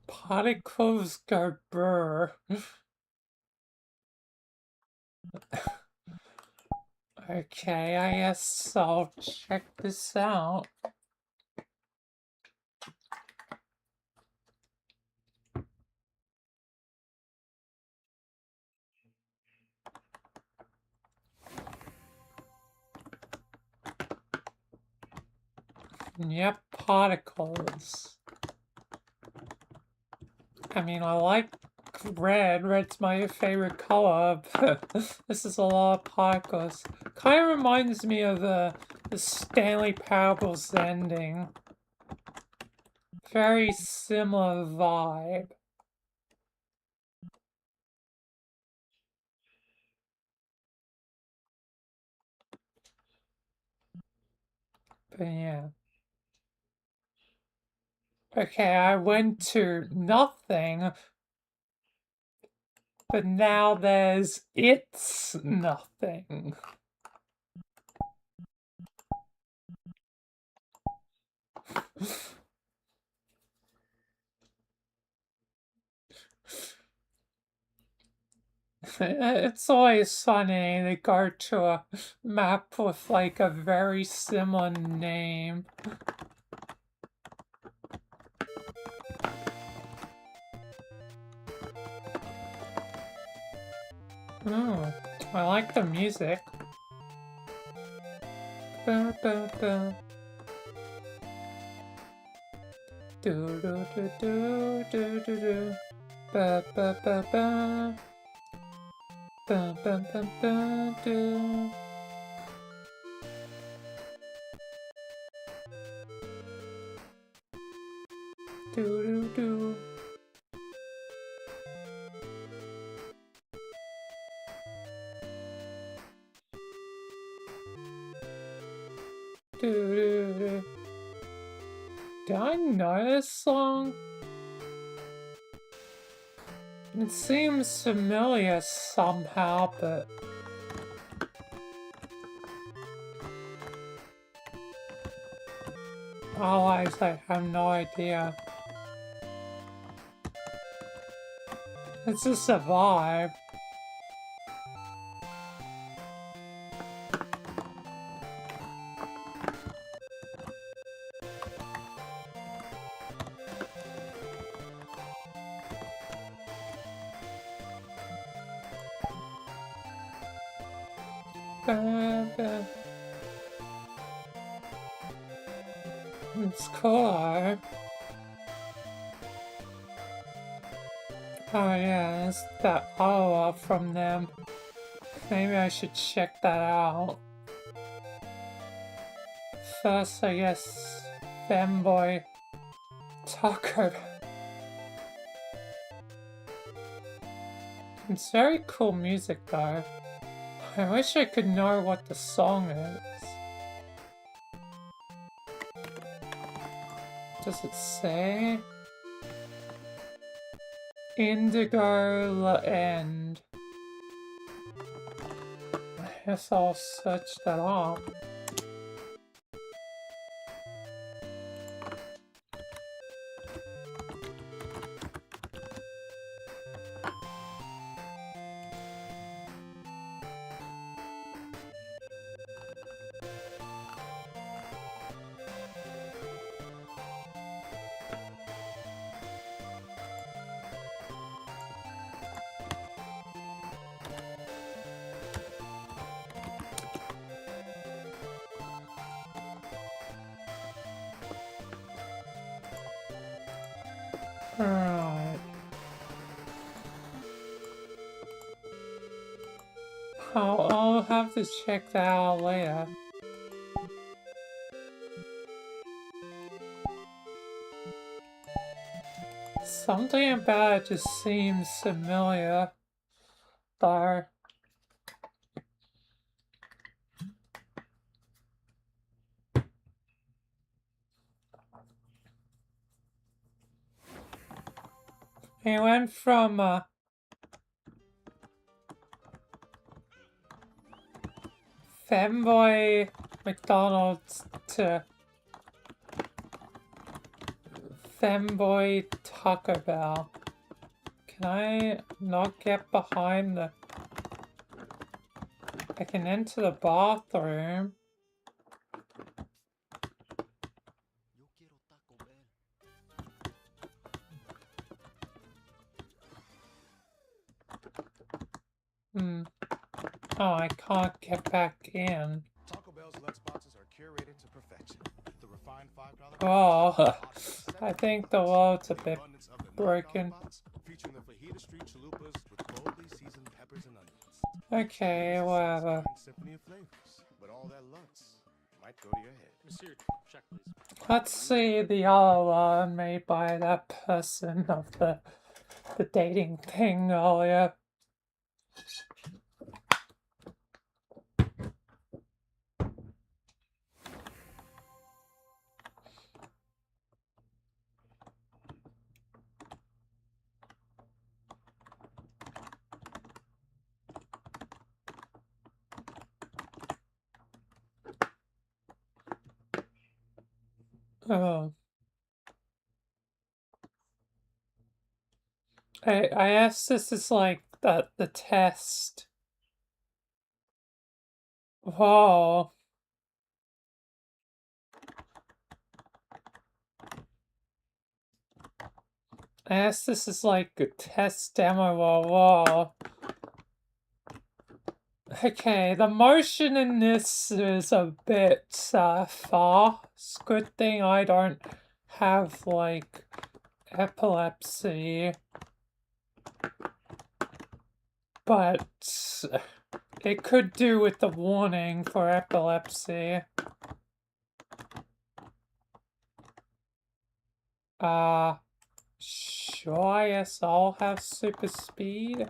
Particles go brr. Okay, I guess I'll check this out. Yep, particles. I mean, I like red. Red's my favorite color, but this is a lot of particles. Kind of reminds me of the Stanley Parables ending. Very similar vibe. But yeah. Okay, I went to nothing, but now there's it's nothing. It's always funny to go to a map with like a very similar name. Oh, I like the music. Ba, ba, ba. Do do do do do do do. Ba ba ba ba. Ba ba ba ba do. Do do do. Do do do. Do I know this song? It seems familiar somehow, but otherwise I have no idea. It's just a vibe. It's cool. Oh yeah, it's that Ottawa from them. Maybe I should check that out. First, I guess, Femboy Taco. It's very cool music though. I wish I could know what the song is. Does it say? Indigo La End. I guess I'll search that up. Alright. I'll have to check that out later. Something about it just seems familiar, though. He went from Femboy McDonald's to Femboy Taco Bell. Can I not get behind the... I can enter the bathroom. Oh, I can't get back in. Taco Bell's lunchboxes are curated to perfection. The refined $5 Oh, I think the world's a bit broken. featuring the fajita street chalupas with boldly seasoned peppers and onions. Okay, whatever. Symphony of flavors, but all that lutz might go to your head. Monsieur, check please. Let's see the other one made by that person of the dating thing earlier. Oh. I guess this is like the test. Whoa. I guess this is like a test demo or whoa. Okay, the motion in this is a bit fast. Good thing I don't have like epilepsy. But it could do with the warning for epilepsy. Sure, I guess I'll have super speed.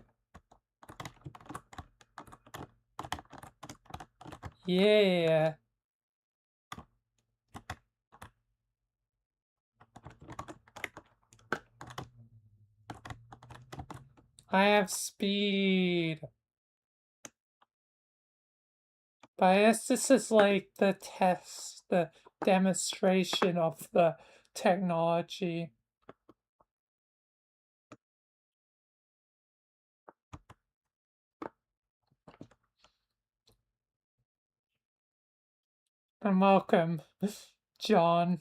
Yeah. I have speed. But I guess this is like the test, the demonstration of the technology. And welcome, John.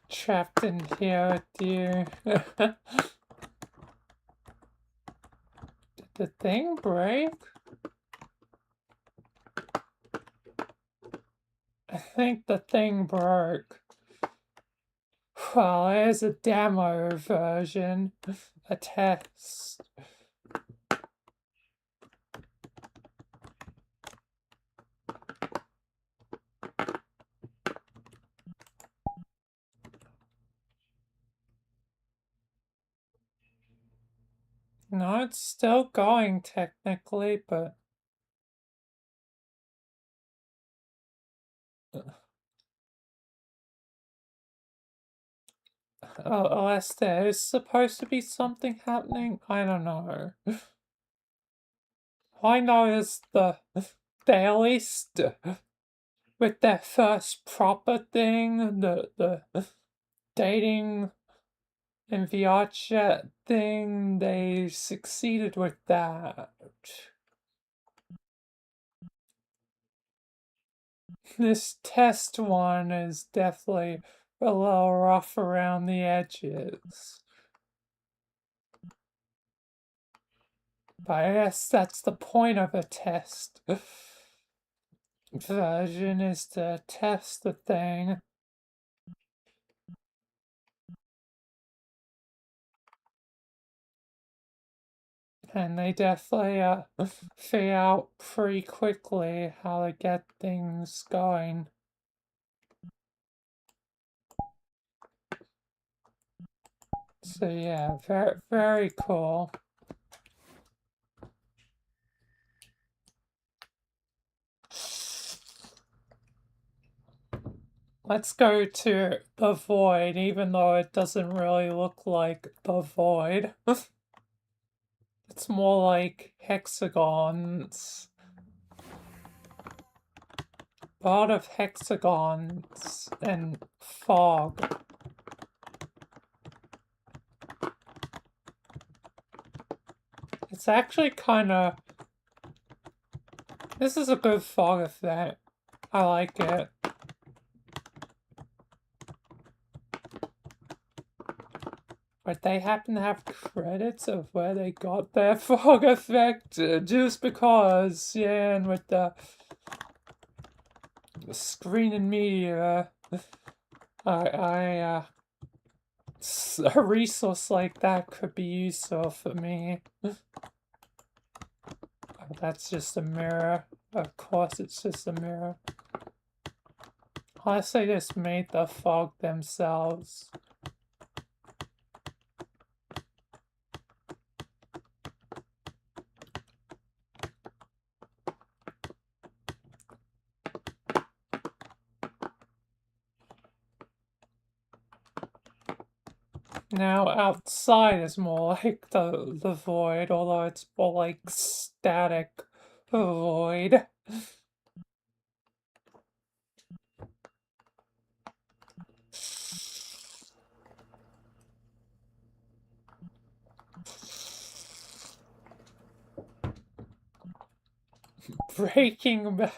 Trapped in here with you. Did the thing break? I think the thing broke. Well, there's a demo version, a test. No, it's still going technically, but unless there is supposed to be something happening, I don't know. All I know is they at least with their first proper thing, the dating and VR chat thing, they succeeded with that. This test one is definitely a little rough around the edges. But I guess that's the point of a test version, is to test the thing. And they definitely figure out pretty quickly how to get things going. So yeah, very, very cool. Let's go to the void, even though it doesn't really look like the void. It's more like hexagons. A lot of hexagons and fog. It's actually kind of... This is a good fog effect. I like it. But they happen to have credits of where they got their fog effect, just because, yeah, and with the screen and media, a resource like that could be useful for me. That's just a mirror. Of course it's just a mirror. Unless they just made the fog themselves. Now outside is more like the void, although it's more like static void. Breaking Bad.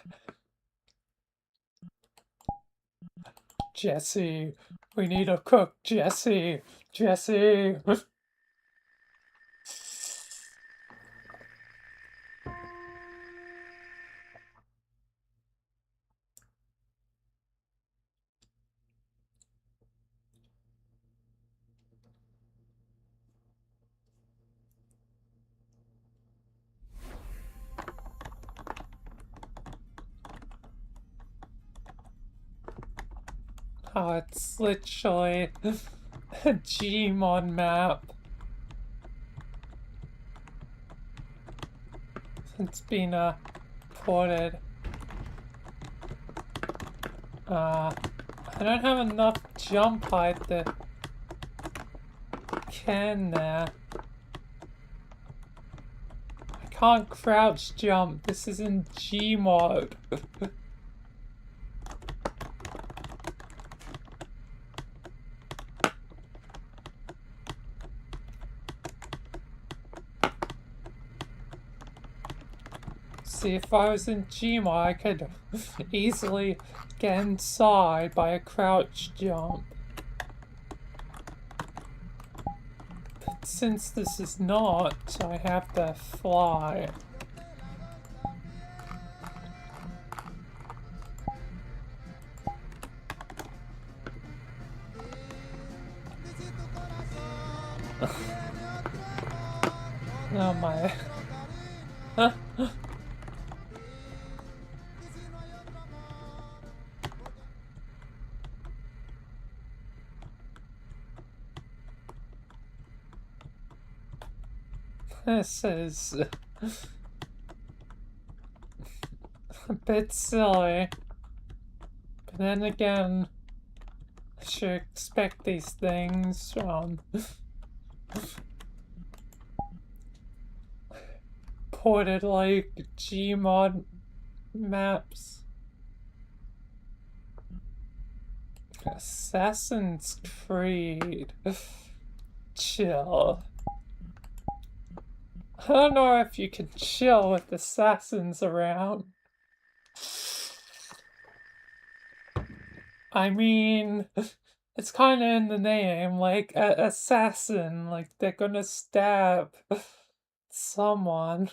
Jesse, we need a cook, Jesse, Jesse. Oh, it's literally a Gmod map. It's been ported. I don't have enough jump height to can there. I can't crouch jump. This is in Gmod. See, if I was in Gmod, I could easily get inside by a crouch jump. But since this is not, I have to fly. Oh my. This is a bit silly. But then again, I should expect these things from ported like Gmod maps. Assassin's Creed. Chill. I don't know if you can chill with assassins around. I mean, it's kind of in the name, like, assassin, like, they're gonna stab someone.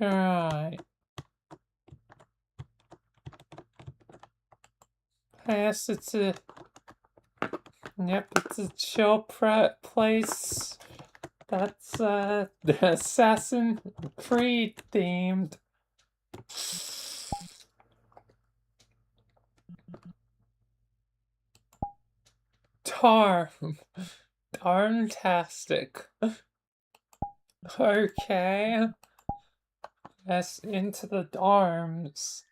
Alright. Yes, it's a... Yep, it's a chill place. That's, the Assassin's Creed themed. Darntastic. Okay. Yes, into the dorms.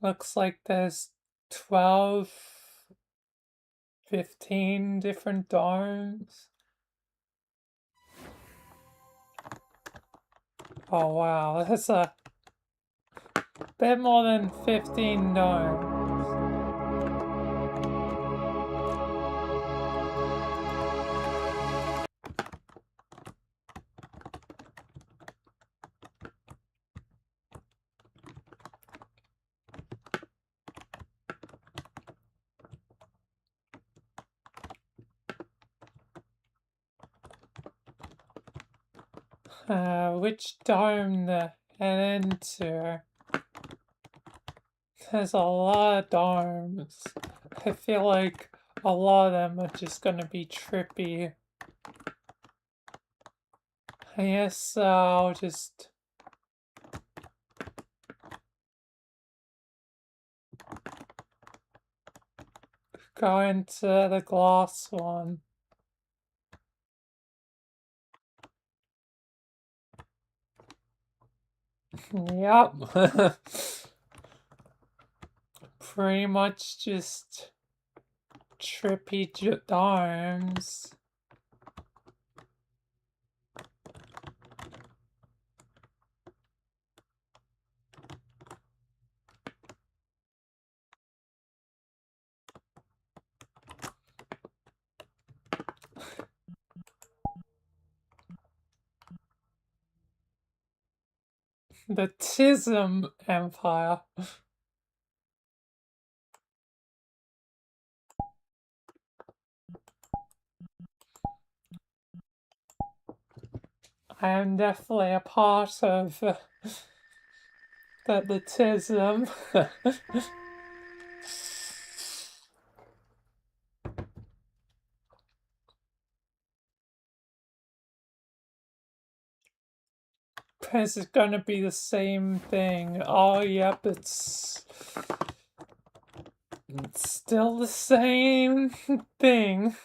Looks like there's 12, 15 different dorms. Oh wow, that's a bit more than 15 dorms. Which dorm to head into? There's a lot of dorms. I feel like a lot of them are just gonna be trippy. I guess I'll just go into the glass one. Yep. Pretty much just trippy domes. The Tism Empire. I am definitely a part of the Tism. This is gonna be the same thing. Oh, yep, it's still the same thing.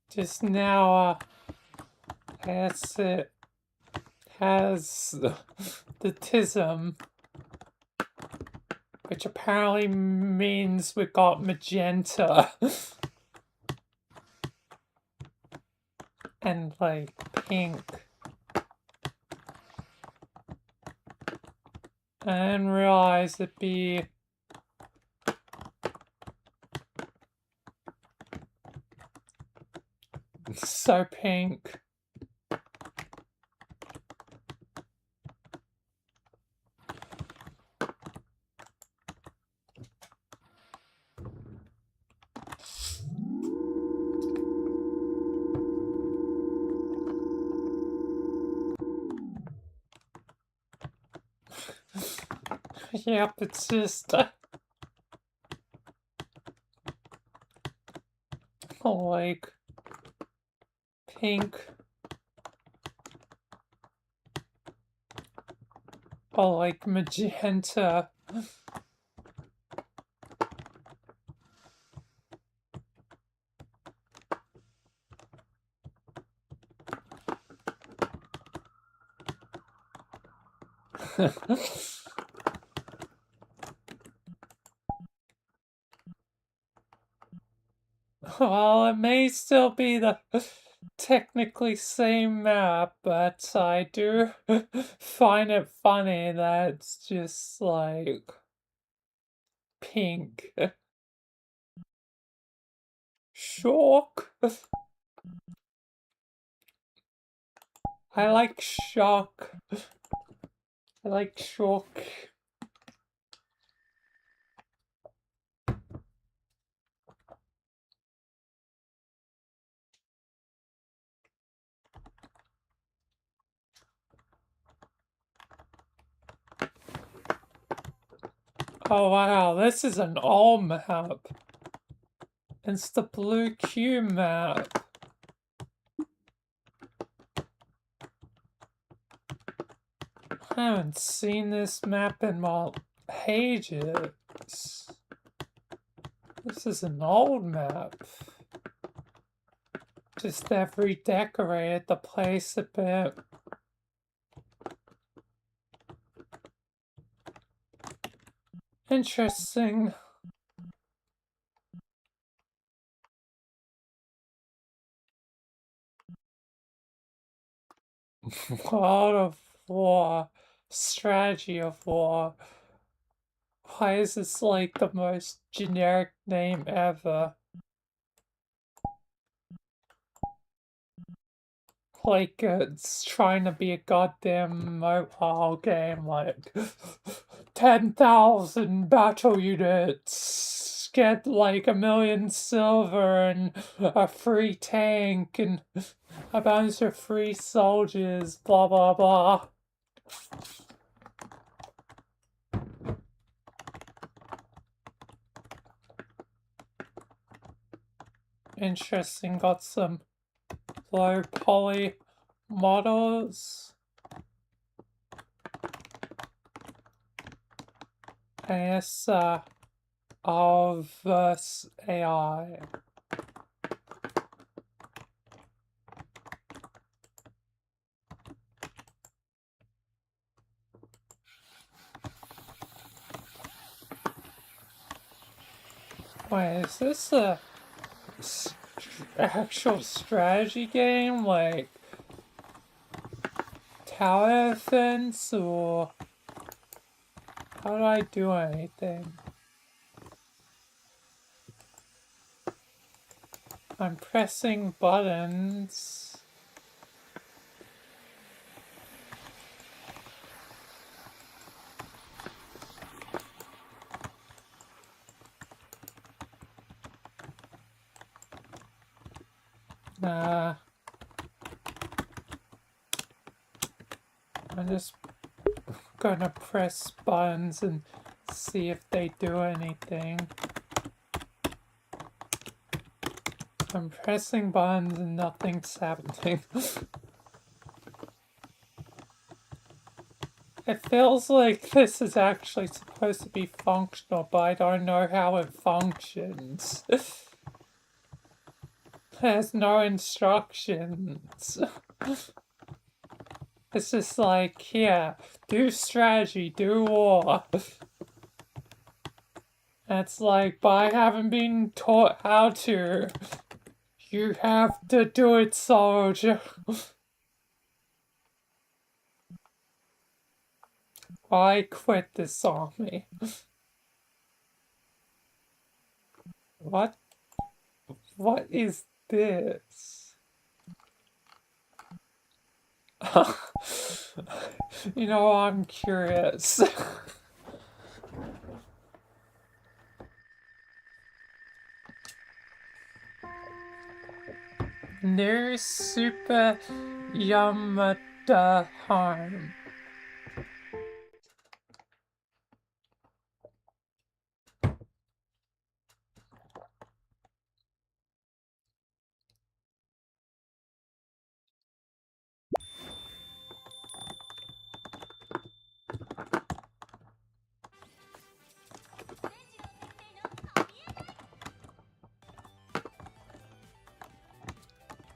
Just now, that's it. Has the Tism, which apparently means we got magenta. And like pink. I didn't realize it'd be so pink. Yep, it's just like pink or like magenta. Well, it may still be the technically same map, but I do find it funny that it's just like pink. Shock. I like shock. I like shock. Oh wow, this is an all map. It's the blue cube map. I haven't seen this map in ages. This is an old map. Just they've redecorated the place a bit. Interesting. Art of War. Strategy of War. Why is this like the most generic name ever? Like it's trying to be a goddamn mobile game, like 10,000 battle units, get like 1,000,000 silver and a free tank and a bunch of free soldiers, blah blah blah. Interesting, got some low poly models. I guess, of VRC AI. Wait, is this a actual strategy game, like tower defense, or how do I do anything? I'm pressing buttons. Nah. I'm just gonna press buttons and see if they do anything. I'm pressing buttons and nothing's happening. It feels like this is actually supposed to be functional, but I don't know how it functions. There's no instructions. It's just like, here, do strategy, do war. It's like, but I haven't been taught how to. You have to do it, soldier. I quit this army. What? What is this? You know, I'm curious. New Super Yamada Home.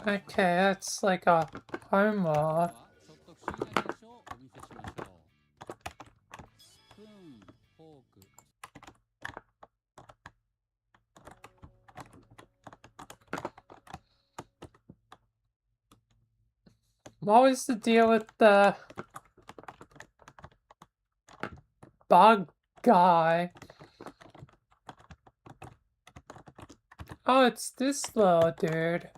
Okay, that's like a homework. ちょっと不思議な現象をお見せしましょう。スプーン、フォーク。What was the deal with the bug guy? Oh, it's this little dude.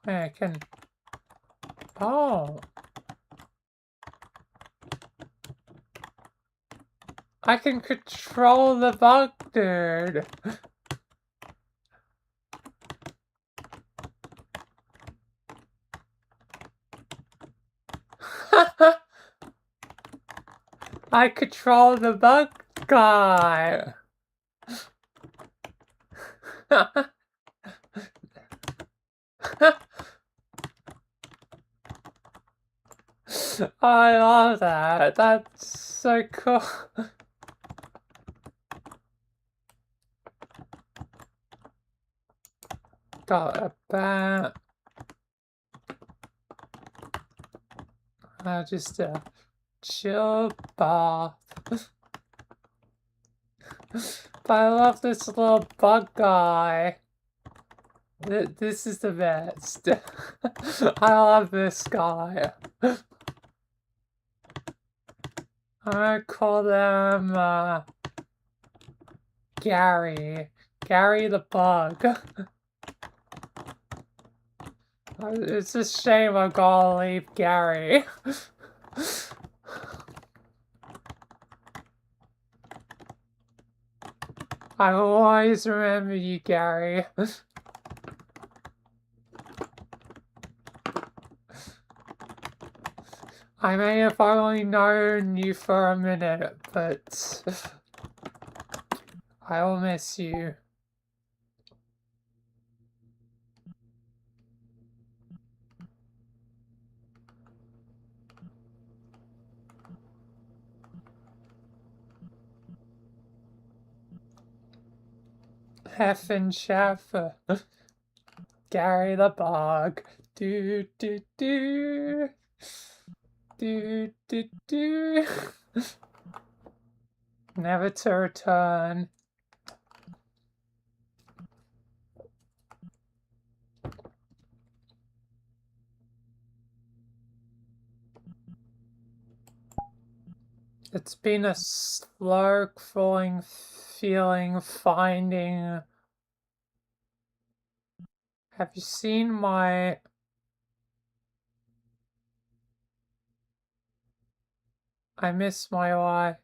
I can... Oh. I can control the bug dude. I control the bug guy. I love that. That's so cool. Got a bat. Just a chill bath. But I love this little bug guy. This is the best. I love this guy. I'm gonna call them, Gary. Gary the bug. It's a shame I gotta leave Gary. I will always remember you, Gary. I may have only known you for a minute, but I will miss you. Heffin' Schaffer. Gary the Bog. Do do do. Do do do. Never to return. It's been a slow crawling feeling finding. Have you seen my... I miss my eye.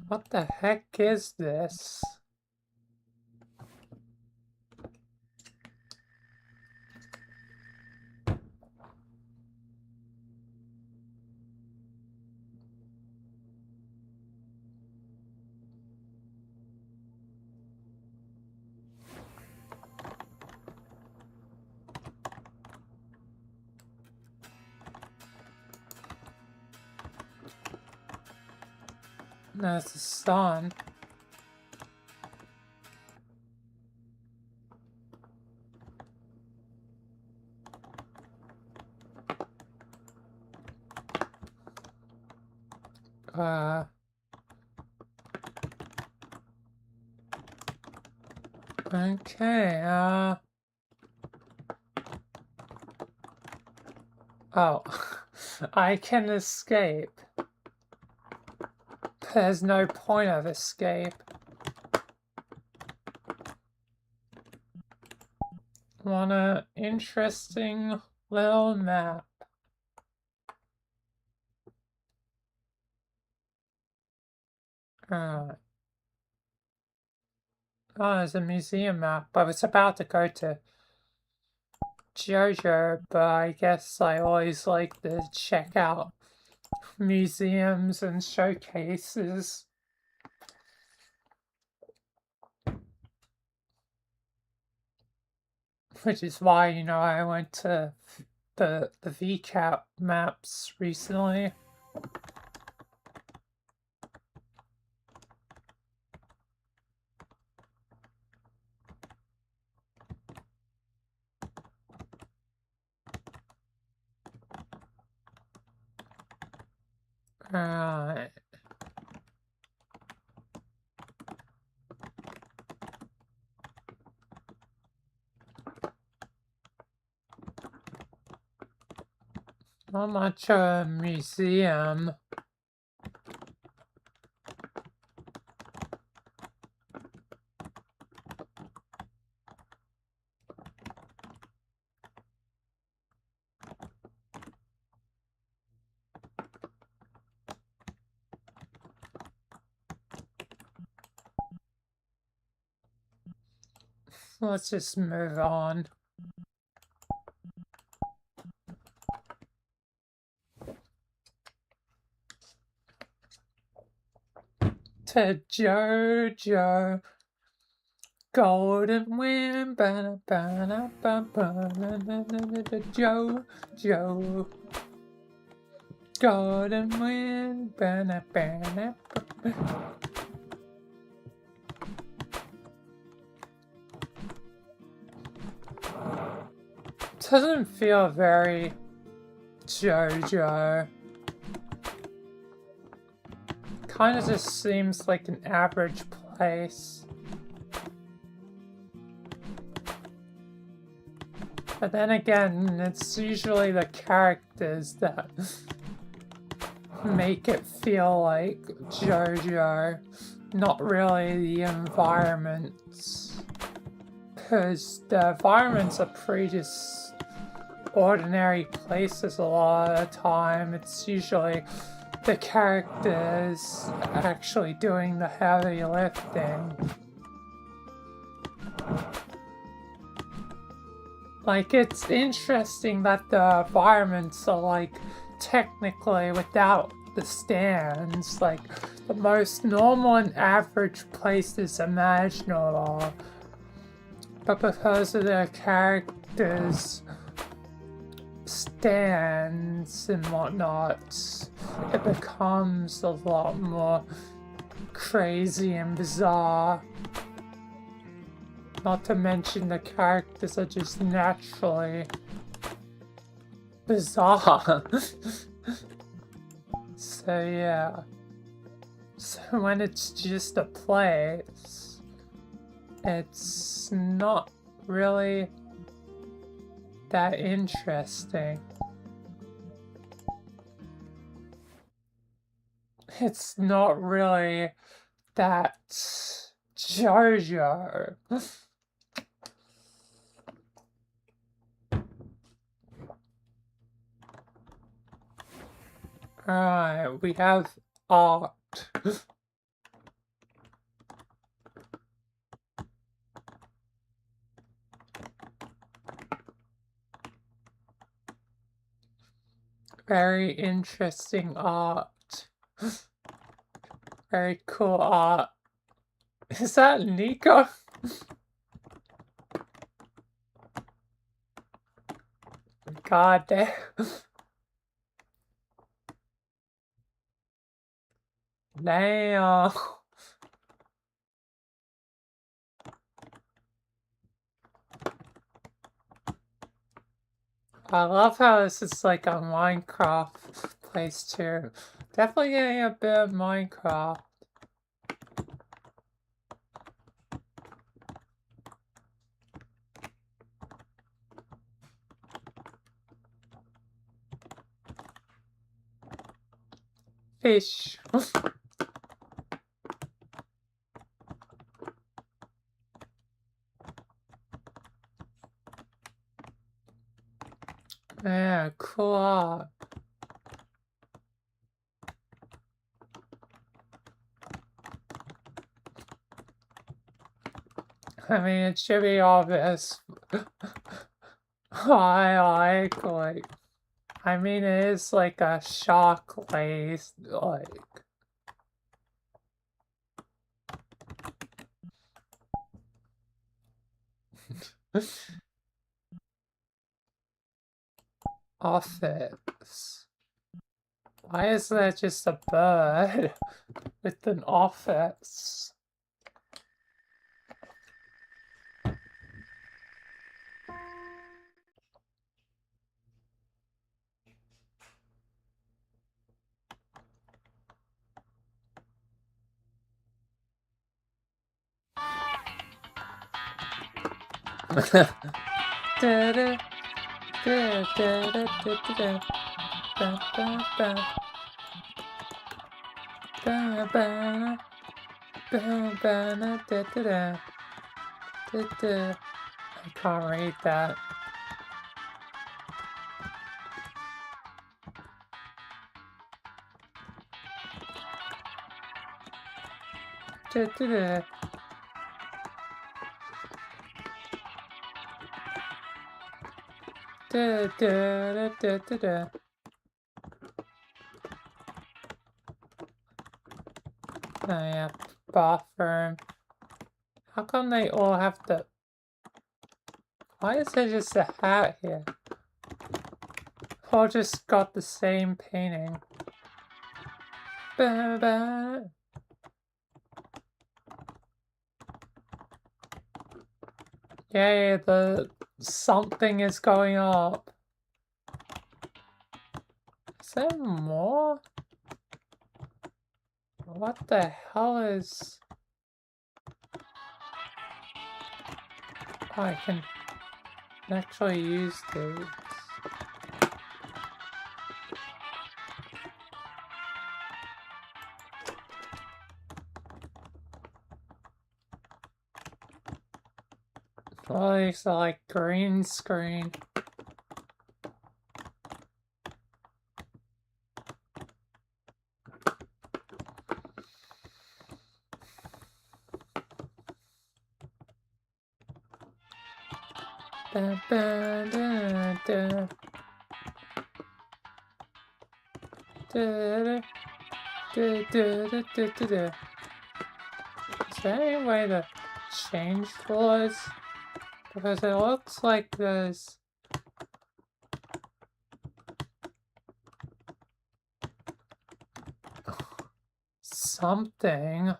What the heck is this? There's the sun. Okay, oh, I can escape. There's no point of escape. What an interesting little map. Alright. Oh, there's a museum map. I was about to go to JoJo, but I guess I always like to check out museums and showcases. Which is why, you know, I went to the VCAP maps recently. Alright. Not much of a museum. Let's just move on. To JoJo. Golden wind, ba ba ba ba ba JoJo. Golden wind, ba ba ba. Doesn't feel very JoJo. Kind of just seems like an average place. But then again, it's usually the characters that make it feel like JoJo, not really the environments. Because the environments are pretty just ordinary places a lot of the time. It's usually the characters actually doing the heavy lifting. Like, it's interesting that the environments are, like, technically without the stands, like, the most normal and average places imaginable. But because of their characters' stands and whatnot, it becomes a lot more crazy and bizarre. Not to mention the characters are just naturally bizarre. So yeah. So when it's just a place, it's not really that interesting. It's not really that JoJo. Alright, we have art. Very interesting art. Very cool art. Is that Nico? God damn. Damn. I love how this is like a Minecraft place too. Definitely getting a bit of Minecraft. Fish. Yeah, cool art. I mean, it should be obvious. I like, I mean, it is like a shock lace, like. Office. Why is there just a bird with an office? Da-da, da-da-da-da-da-da. Ba-ba-ba. Ba-ba. Ba-ba-da-da-da-da. Da-da. I can't read that. Da-da-da. Da-da-da-da-da-da. Oh yeah, bathroom. How come they all have to... Why is there just a hat here? All just got the same painting. Ba-ba. Yay, the... something is going up. Is there more? What the hell is... Oh, I can actually use these. Oh, these are like green screen. Da, da, da, da. Da, da, da, da, da, da, da. Is there any way to change floors? Because it looks like there's something.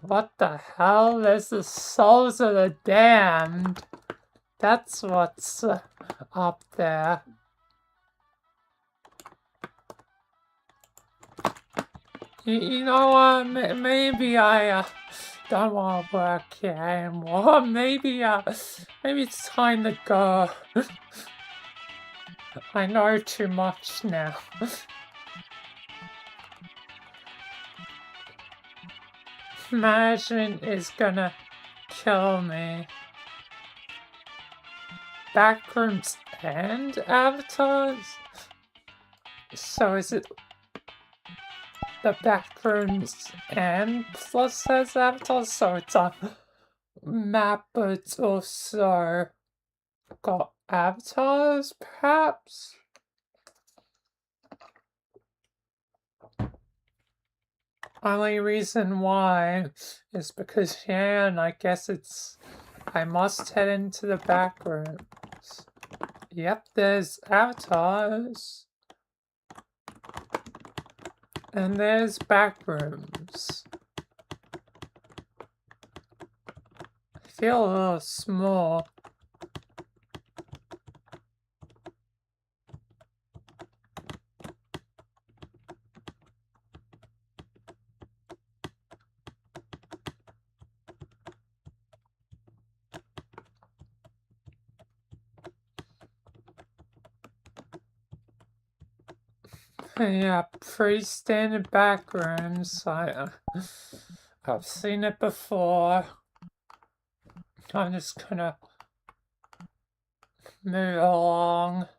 What the hell? There's the souls of the damned. That's what's up there. You know what? Maybe I don't want to work here anymore. Maybe it's time to go. I know too much now. Management is gonna kill me. Backrooms and avatars? So is it the backrooms and plus has avatars? So it's a map, but it's also got avatars, perhaps? Only reason why is because, yeah, and I guess I must head into the back rooms. Yep, there's avatars. And there's back rooms. I feel a little small. Yeah, pretty standard back rooms. I've seen it before. I'm just gonna move along.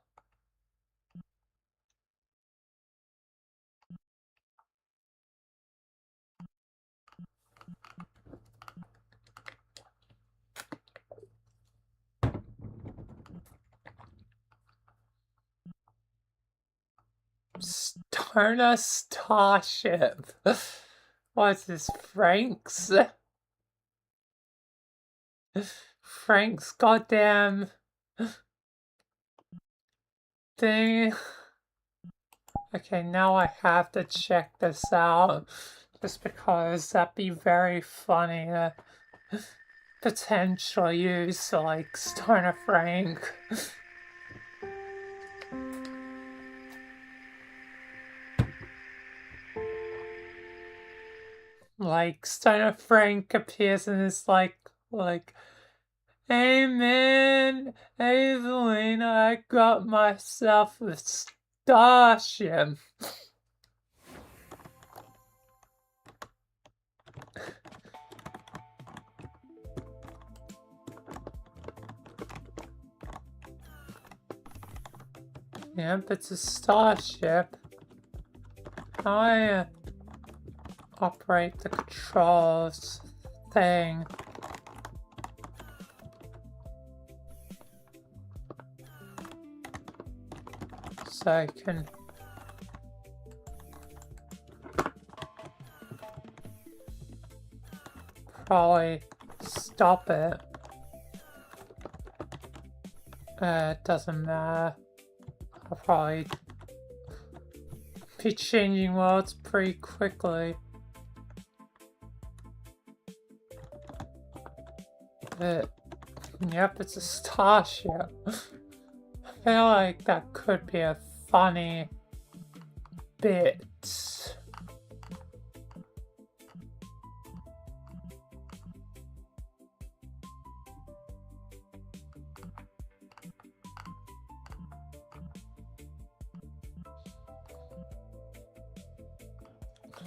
Stoner Starship. What's this, Frank's? Frank's goddamn thing. Okay, now I have to check this out. Just because that'd be very funny to potentially use, like, Stoner Frank. Like, Stoner Frank appears and is like, hey man, hey Evelina, I got myself a starship. Yep, it's a starship. How I operate the controls thing. So I can probably stop it. It doesn't matter. I'll probably be changing worlds pretty quickly. Yep, it's a starship. I feel like that could be a funny bit.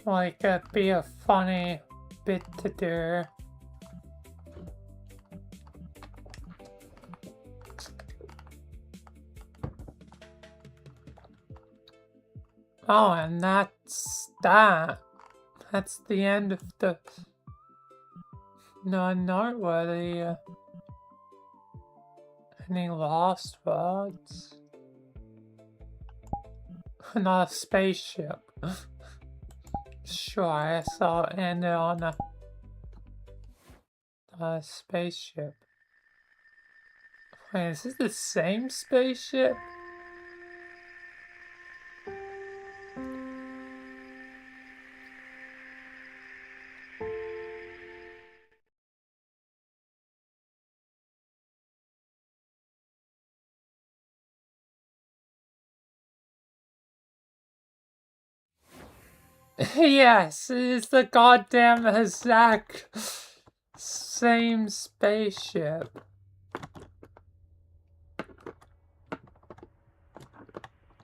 Like, it'd be a funny bit to do. Oh, and that's that. That's the end of the No noteworthy. Any last words? Not a spaceship. Sure, I guess I'll end it on a spaceship. Wait, is this the same spaceship? Yes, it's the goddamn exact same spaceship.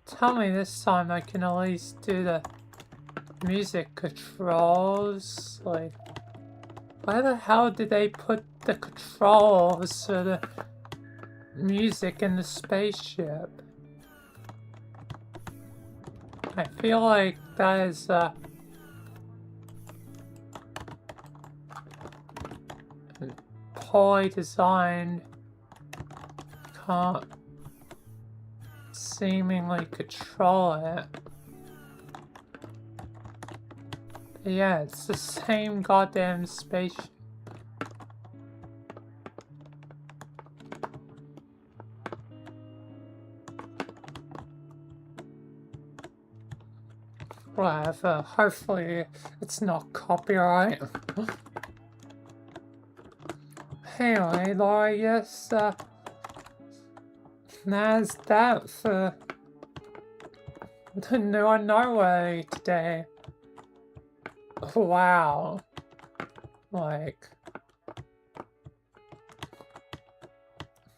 Tell me this time I can at least do the music controls. Like, where the hell did they put the controls for the music in the spaceship? I feel like that is poorly designed. Can't seemingly control it. But yeah, it's the same goddamn spaceship. Whatever, hopefully it's not copyright. Anyway, though, I guess that's that for the new Norway today. Wow. Like,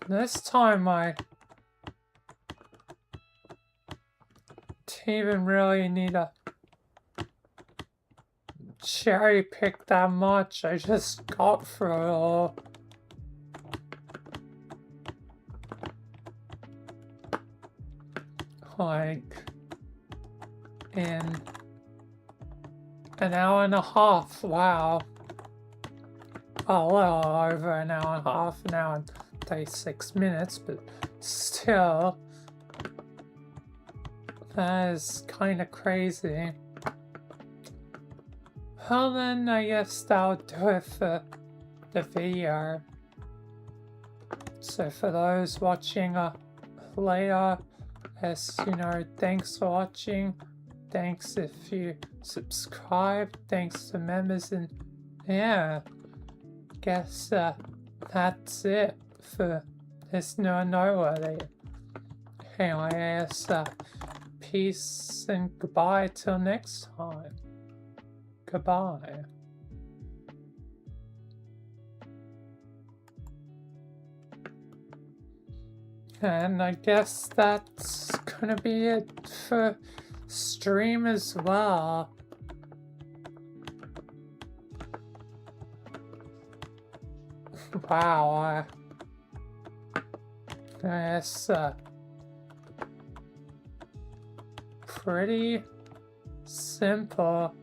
this time I didn't even really need a cherry pick that much. I just got through it all. Like, in an hour and a half. Wow. A little over an hour and a half, an hour and 36 minutes, but still, that is kind of crazy. Well then, I guess that'll do it for the video. So for those watching later, as you know, thanks for watching. Thanks if you subscribe. Thanks to members, and yeah, guess that's it for this new Noteworthy. Anyway, yes, peace and goodbye till next time. Goodbye. And I guess that's gonna be it for stream as well. Wow, I guess pretty simple.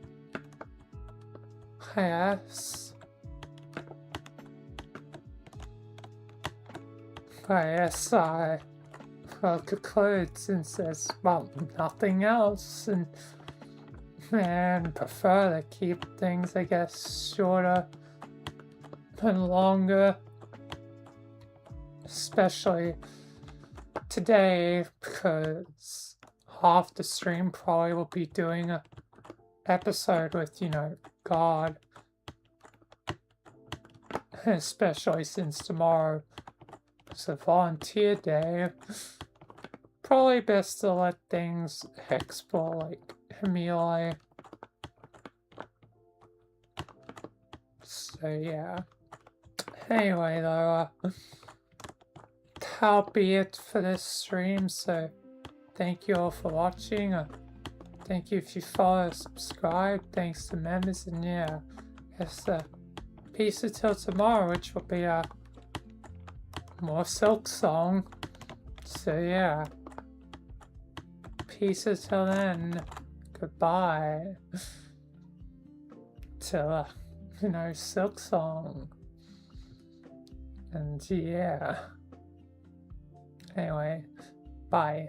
Yes. I guess I will conclude since there's, well, nothing else, and prefer to keep things, I guess, shorter than longer, especially today, because half the stream probably will be doing a episode with, you know, God, especially since tomorrow is a volunteer day. Probably best to let things explore, like, immediately. So yeah. Anyway though, that'll be it for this stream, so thank you all for watching. Thank you if you follow, subscribe, thanks to members, and yeah, guess peace until tomorrow, which will be more Silk Song. So yeah, peace until then, goodbye till you know, Silk Song. And yeah. Anyway, bye.